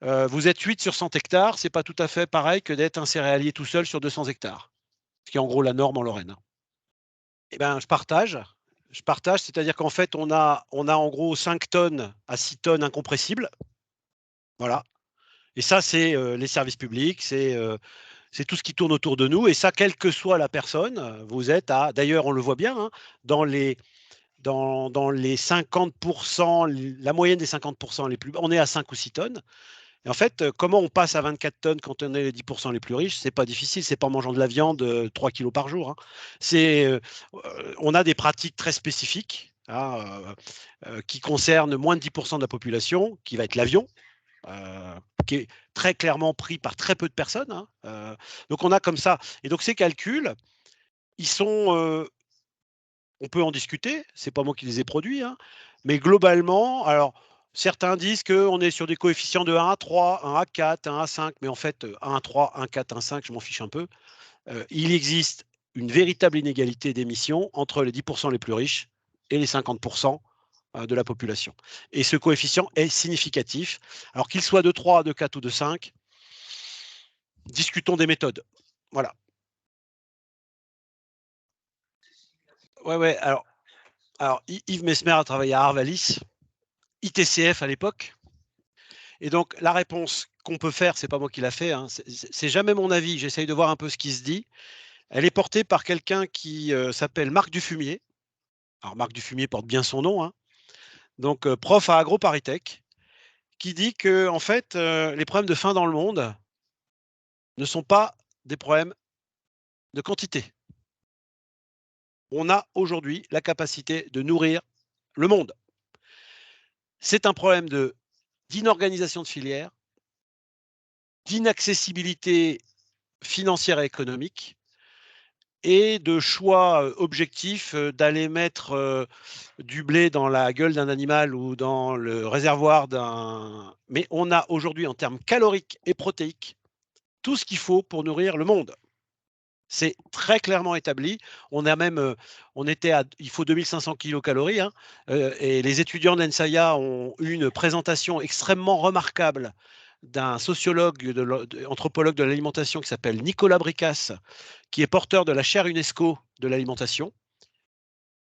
vous êtes 8 sur 100 hectares, c'est pas tout à fait pareil que d'être un céréalier tout seul sur 200 hectares, ce qui est en gros la norme en Lorraine. Eh ben, je partage. Je partage, c'est-à-dire qu'en fait, on a en gros 5 tonnes à 6 tonnes incompressibles. Voilà. Et ça, c'est les services publics, c'est tout ce qui tourne autour de nous. Et ça, quelle que soit la personne, vous êtes à. D'ailleurs, on le voit bien, hein, dans les 50%, la moyenne des 50% les plus. On est à 5 ou 6 tonnes. Et en fait, comment on passe à 24 tonnes quand on est les 10% les plus riches? C'est pas difficile, c'est pas en mangeant de la viande 3 kilos par jour, hein. On a des pratiques très spécifiques, hein, qui concernent moins de 10% de la population, qui va être l'avion, qui est très clairement pris par très peu de personnes, hein. Donc on a comme ça. Et donc ces calculs, ils sont, on peut en discuter, c'est pas moi qui les ai produits, hein, mais globalement, alors certains disent qu'on est sur des coefficients de 1 à 3, 1 à 4, 1 à 5, mais en fait 1 à 3, 1 à 4, 1 à 5, je m'en fiche un peu. Il existe une véritable inégalité d'émissions entre les 10% les plus riches et les 50% de la population. Et ce coefficient est significatif. Alors qu'il soit de 3, de 4 ou de 5, discutons des méthodes. Voilà. Ouais, alors Yves Messmer a travaillé à Arvalis, ITCF à l'époque. Et donc, la réponse qu'on peut faire, c'est pas moi qui l'a fait, hein, c'est jamais mon avis, j'essaye de voir un peu ce qui se dit. Elle est portée par quelqu'un qui s'appelle Marc Dufumier. Alors, Marc Dufumier porte bien son nom, hein. Donc, prof à AgroParisTech, qui dit que, en fait, les problèmes de faim dans le monde ne sont pas des problèmes de quantité. On a aujourd'hui la capacité de nourrir le monde. C'est un problème d'inorganisation de filière, d'inaccessibilité financière et économique, et de choix objectifs d'aller mettre du blé dans la gueule d'un animal ou dans le réservoir d'un... Mais on a aujourd'hui, en termes caloriques et protéiques, tout ce qu'il faut pour nourrir le monde. C'est très clairement établi. On a même, il faut 2500 kilocalories, hein, et les étudiants d'Ensaya ont eu une présentation extrêmement remarquable d'un sociologue, anthropologue de l'alimentation qui s'appelle Nicolas Bricas, qui est porteur de la chaire UNESCO de l'alimentation.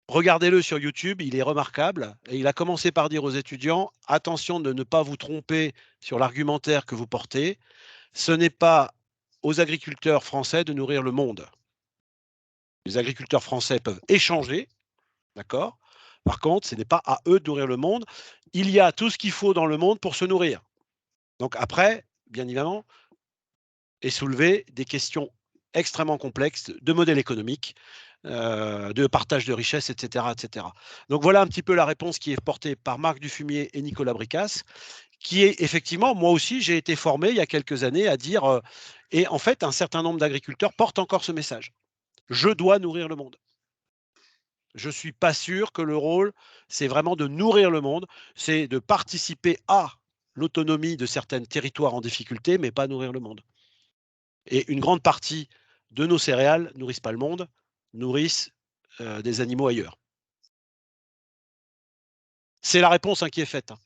Regardez-le sur YouTube, il est remarquable. Et il a commencé par dire aux étudiants, attention de ne pas vous tromper sur l'argumentaire que vous portez. Ce n'est pas aux agriculteurs français de nourrir le monde. Les agriculteurs français peuvent échanger, d'accord? Par contre, ce n'est pas à eux de nourrir le monde. Il y a tout ce qu'il faut dans le monde pour se nourrir. Donc après, bien évidemment, est soulevé des questions extrêmement complexes de modèle économique, de partage de richesses, etc., etc. Donc voilà un petit peu la réponse qui est portée par Marc Dufumier et Nicolas Bricas, qui est effectivement, moi aussi, j'ai été formé il y a quelques années à dire, et en fait, un certain nombre d'agriculteurs portent encore ce message. Je dois nourrir le monde. Je ne suis pas sûr que le rôle, c'est vraiment de nourrir le monde, c'est de participer à l'autonomie de certains territoires en difficulté, mais pas nourrir le monde. Et une grande partie de nos céréales nourrissent pas le monde, nourrissent des animaux ailleurs. C'est la réponse, hein, qui est faite, hein.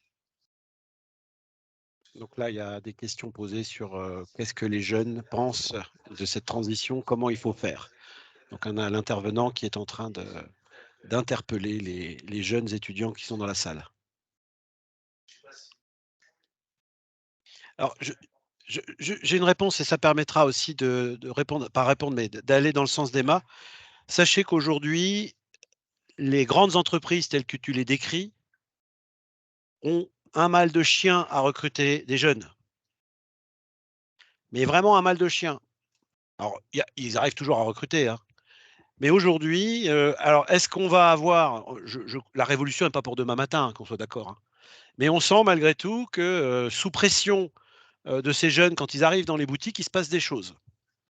Donc là, il y a des questions posées sur qu'est-ce que les jeunes pensent de cette transition, comment il faut faire. Donc on a l'intervenant qui est en train d'interpeller les jeunes étudiants qui sont dans la salle. Alors, j'ai une réponse et ça permettra aussi de répondre, pas répondre, mais d'aller dans le sens d'Emma. Sachez qu'aujourd'hui, les grandes entreprises telles que tu les décris ont un mal de chien à recruter des jeunes. Mais vraiment un mal de chien. Alors, ils arrivent toujours à recruter, hein. Mais aujourd'hui, alors est-ce qu'on va avoir, la révolution n'est pas pour demain matin, hein, qu'on soit d'accord, hein. Mais on sent malgré tout que sous pression de ces jeunes, quand ils arrivent dans les boutiques, il se passe des choses.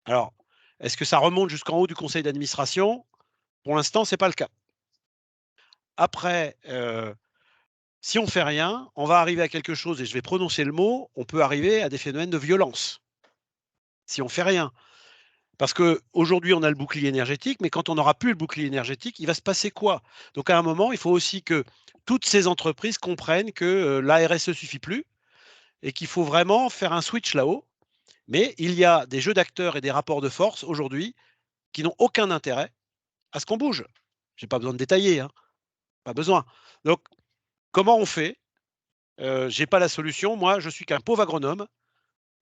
Alors, est-ce que ça remonte jusqu'en haut du conseil d'administration? Pour l'instant, ce n'est pas le cas. Après, si on ne fait rien, on va arriver à quelque chose, et je vais prononcer le mot, on peut arriver à des phénomènes de violence. Si on ne fait rien. Parce qu'aujourd'hui, on a le bouclier énergétique, mais quand on n'aura plus le bouclier énergétique, il va se passer quoi? Donc à un moment, il faut aussi que toutes ces entreprises comprennent que la RSE ne suffit plus et qu'il faut vraiment faire un switch là-haut. Mais il y a des jeux d'acteurs et des rapports de force aujourd'hui qui n'ont aucun intérêt à ce qu'on bouge. Je n'ai pas besoin de détailler, hein, pas besoin. Donc, comment on fait? Je n'ai pas la solution. Moi, je suis qu'un pauvre agronome.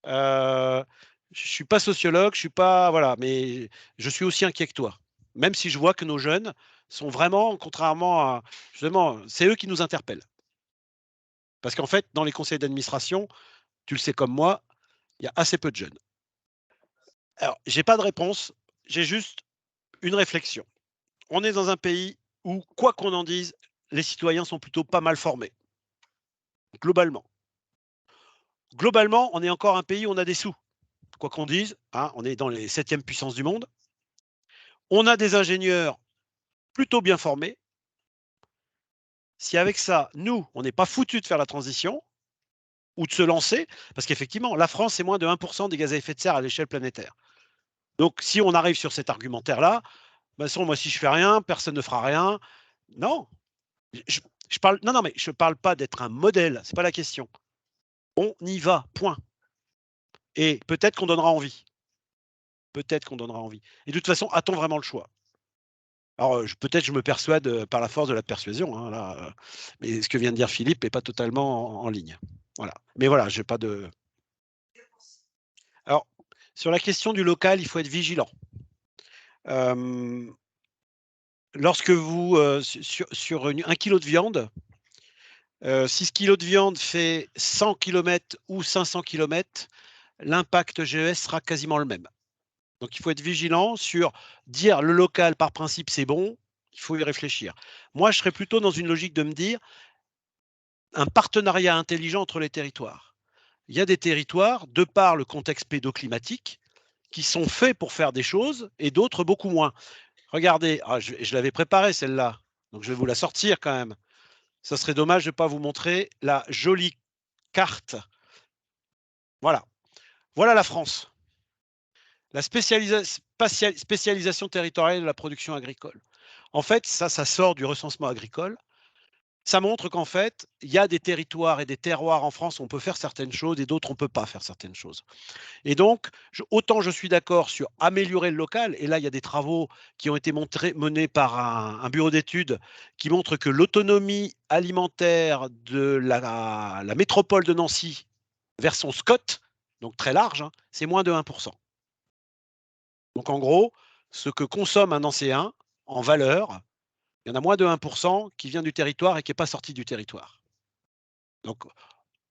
Je suis pas sociologue, je suis pas, voilà, mais je suis aussi inquiet que toi. Même si je vois que nos jeunes sont vraiment, contrairement à, justement, c'est eux qui nous interpellent. Parce qu'en fait, dans les conseils d'administration, tu le sais comme moi, il y a assez peu de jeunes. Alors, j'ai pas de réponse, j'ai juste une réflexion. On est dans un pays où, quoi qu'on en dise, les citoyens sont plutôt pas mal formés, globalement. Globalement, on est encore un pays où on a des sous. Quoi qu'on dise, hein, on est dans les 7e puissances du monde. On a des ingénieurs plutôt bien formés. Si avec ça, nous, on n'est pas foutus de faire la transition ou de se lancer, parce qu'effectivement, la France, c'est moins de 1% des gaz à effet de serre à l'échelle planétaire. Donc, si on arrive sur cet argumentaire-là, de toute façon, moi, si je fais rien, personne ne fera rien. Non, je parle, non, mais je parle pas d'être un modèle, c'est pas la question. On y va, point. Et peut-être qu'on donnera envie. Peut-être qu'on donnera envie. Et de toute façon, a-t-on vraiment le choix? Alors, peut-être je me persuade par la force de la persuasion, hein, là, mais ce que vient de dire Philippe n'est pas totalement en ligne. Voilà. Mais voilà, j'ai pas de. Alors, sur la question du local, il faut être vigilant. Lorsque vous, sur 1 kilo de viande, si ce kilo de viande fait 100 km ou 500 km, l'impact GES sera quasiment le même. Donc, il faut être vigilant sur dire le local par principe c'est bon, il faut y réfléchir. Moi, je serais plutôt dans une logique de me dire un partenariat intelligent entre les territoires. Il y a des territoires, de par le contexte pédoclimatique, qui sont faits pour faire des choses et d'autres beaucoup moins. Regardez, je l'avais préparée celle-là, donc je vais vous la sortir quand même. Ça serait dommage de ne pas vous montrer la jolie carte. Voilà. Voilà la France. La spécialisation territoriale de la production agricole. En fait, ça sort du recensement agricole. Ça montre qu'en fait, il y a des territoires et des terroirs en France où on peut faire certaines choses et d'autres on ne peut pas faire certaines choses. Et donc, autant je suis d'accord sur améliorer le local, et là, il y a des travaux qui ont été menés par un bureau d'études qui montrent que l'autonomie alimentaire de la métropole de Nancy vers son SCOT, donc très large, hein, c'est moins de 1%. Donc en gros, ce que consomme un Nancéen en valeur, il y en a moins de 1% qui vient du territoire et qui n'est pas sorti du territoire. Donc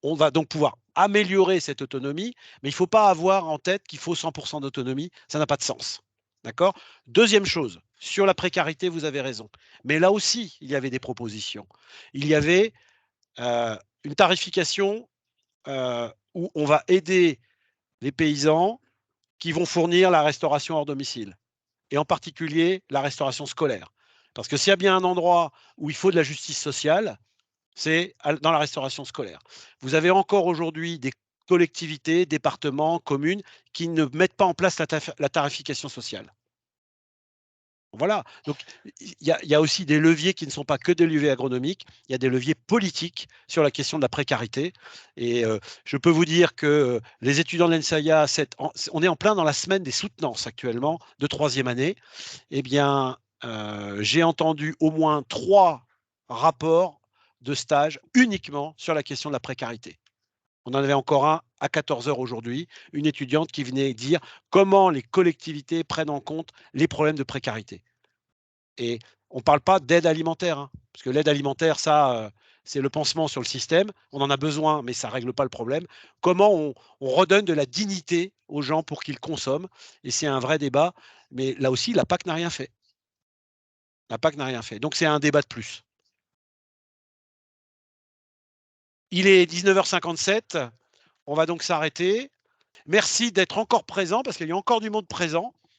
on va donc pouvoir améliorer cette autonomie, mais il ne faut pas avoir en tête qu'il faut 100% d'autonomie, ça n'a pas de sens. D'accord? Deuxième chose, sur la précarité, vous avez raison. Mais là aussi, il y avait des propositions. Il y avait une tarification où on va aider les paysans qui vont fournir la restauration hors domicile, et en particulier la restauration scolaire. Parce que s'il y a bien un endroit où il faut de la justice sociale, c'est dans la restauration scolaire. Vous avez encore aujourd'hui des collectivités, départements, communes qui ne mettent pas en place la tarification sociale. Voilà. Donc, il y a aussi des leviers qui ne sont pas que des leviers agronomiques. Il y a des leviers politiques sur la question de la précarité. Et je peux vous dire que les étudiants de l'ENSAIA, on est en plein dans la semaine des soutenances actuellement de 3e année. Eh bien, j'ai entendu au moins 3 rapports de stage uniquement sur la question de la précarité. On en avait encore un à 14h aujourd'hui, une étudiante qui venait dire comment les collectivités prennent en compte les problèmes de précarité. Et on ne parle pas d'aide alimentaire, hein, parce que l'aide alimentaire, ça, c'est le pansement sur le système. On en a besoin, mais ça ne règle pas le problème. Comment on redonne de la dignité aux gens pour qu'ils consomment? Et c'est un vrai débat. Mais là aussi, la PAC n'a rien fait. La PAC n'a rien fait. Donc c'est un débat de plus. Il est 19h57. On va donc s'arrêter. Merci d'être encore présent parce qu'il y a encore du monde présent.